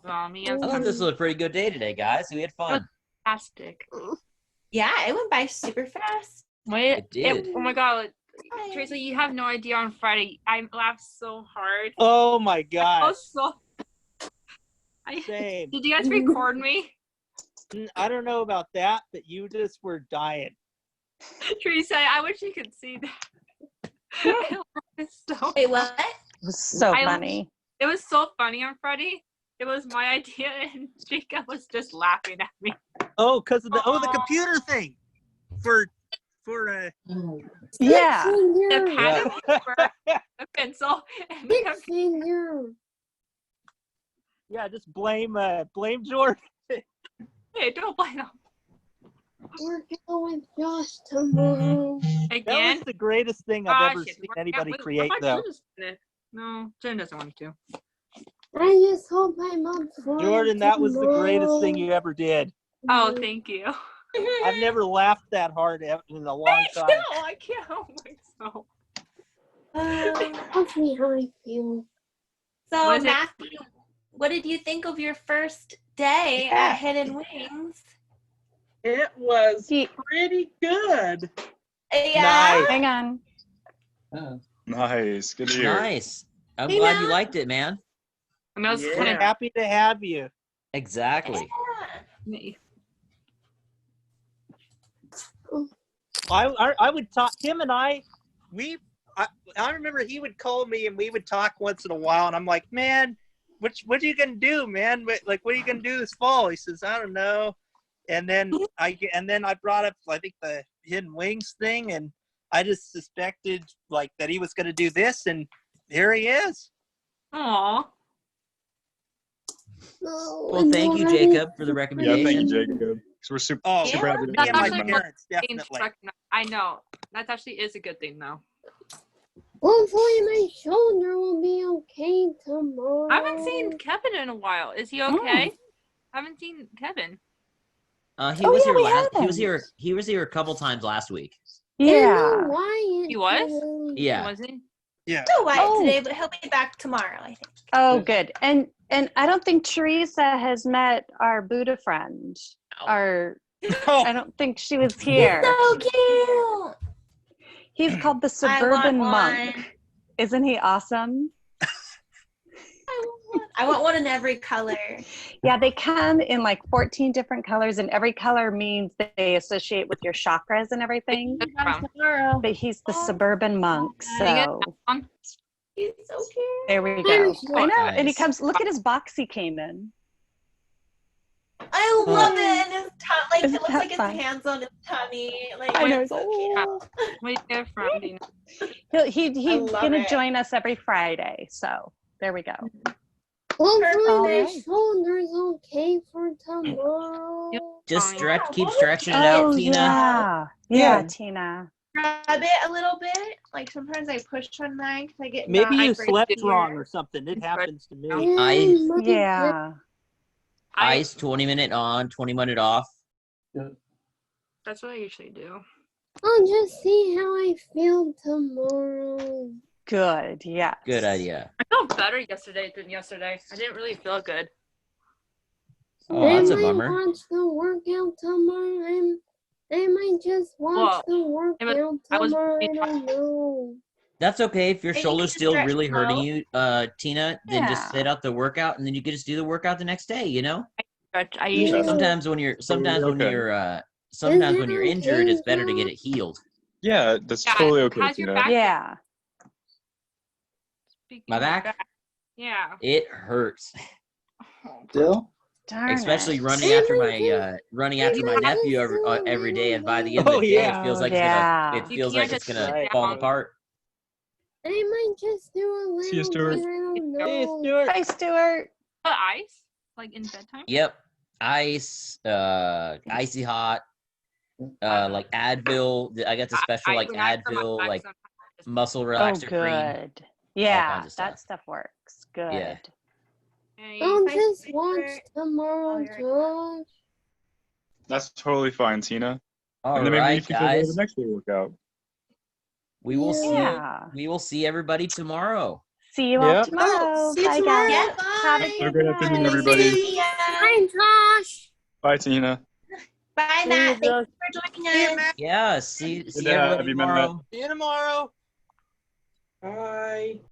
Well, me, I thought this was a pretty good day today, guys. We had fun. Fantastic. Yeah, it went by super fast. Wait, It did. oh my god, Teresa, you have no idea. On Friday, I laughed so hard. Oh my I gosh. was so. Same. Did you guys record me? I don't know about that, but you just were dying. Teresa, I wish you could see that. I laughed so Wait, what? It was so funny. It was so funny on Friday. It was my idea, and Jacob was just laughing at me. Oh, because of the computer thing. For Yeah. The pen, the pencil, and the Senior. Yeah, just blame Jordan. Hey, don't blame him. We're going with Josh tomorrow. That was the greatest thing I've ever seen anybody create, though. No, Jen doesn't want to. I just hope I'm up for Jordan, that was the greatest thing you ever did. Oh, thank you. I've never laughed that hard in a long time. I can't help myself. Ask me how I feel. So, Was it- Matthew, what did you think of your first day at Hidden Wings? It was pretty good. Yeah. Hang on. Nice. Good to hear. Nice. I'm Hey, glad you Matt. liked it, man. I mean, I was We're kind of happy to have you. Exactly. I would talk. Him and I remember he would call me and we would talk once in a while, and I'm like, man, what are you gonna do, man? Like, what are you gonna do this fall? He says, I don't know. And then I brought up, I think, the Hidden Wings thing, and I just suspected like that he was gonna do this, and here he is. Aw. Well, thank you, Jacob, for the Yeah, recommendation. thank you, Jacob. 'Cause we're super, super happy to That's meet you. actually what parents, being definitely. stuck in- I know. That actually is a good thing, though. Hopefully my shoulder will be okay tomorrow. I haven't seen Kevin in a while. Is he okay? I haven't seen Kevin. He Oh, was yeah, here we last. had He was him. here. He was here a couple times last week. Yeah. He was? Yeah. Was he? Yeah. Still white Oh. today, but he'll be back tomorrow, I think. Oh, good. And I don't think Teresa has met our Buddha friend. Our I don't think she was here. So cute. He's called the Suburban Monk. Isn't he awesome? I want one in every color. Yeah, they come in like 14 different colors, and every color means that they associate with your chakras and everything. Tomorrow. But he's the Suburban Monk, so He's so cute. there we go. Oh, I know, and he nice. comes. Look at his box he came in. I love it. And his like it Isn't looks that like his fun? hands on his tummy. Like I know. it's so cute. Wait, there from Dina. He's love gonna it. join us every Friday. So there we go. Hopefully All my right. shoulder's okay for tomorrow. Just stretch. Keep Well, stretching it out, Oh Tina. yeah, yeah, Tina. Grab it a little bit. Like sometimes I push on mine because I get Maybe you not slept here. wrong or something. It happens to me. Ice, Yeah. ice. 20-minute on, 20-minute off. That's what I usually do. I'll just see how I feel tomorrow. Good. Yeah. Good idea. I felt better yesterday than yesterday. I didn't really feel good. Oh, that's a I bummer. might watch the workout tomorrow. I might just watch the workout I was tomorrow. I really don't know. That's okay if your And you shoulder's can still stretch really hurting out. you, Tina. Then just Yeah. sit out the workout, and then you can just do the workout the next day. You know. I usually Sometimes when you're injured, it's better to get it healed. Yeah, that's Yeah, totally okay. how's your Tina. back? Yeah. My back, Yeah. it hurts. Still? Darn Especially it. running after my nephew every day, and by the end of the Oh, day, yeah. it feels like Yeah. it You feels can't like it's just gonna sit fall down. apart. I might just do a little See you, Stuart. bit. I don't Hey, know. Stuart. Hi, Stuart. Ice? Like in bedtime? Yep, ice, icy hot, like Advil. I got the special like when I hurt my Advil, back like sometimes, muscle Oh, relaxer cream. good. Yeah, kinds of that stuff. stuff works. Good. Yeah. I'll just watch tomorrow, Josh. That's totally fine, Tina. All and then maybe right, you can go to guys. the next day workout. We will Yeah. see. We will see everybody tomorrow. See you Yeah. all tomorrow. Oh, see you Bye, tomorrow. guys. Have a Have a good great afternoon, night. everybody. Bye, Josh. Bye, Tina. Bye, See Matt. you, Thanks for joining us. Yeah. See Good to everybody have you, Matt. tomorrow. See you tomorrow. Bye.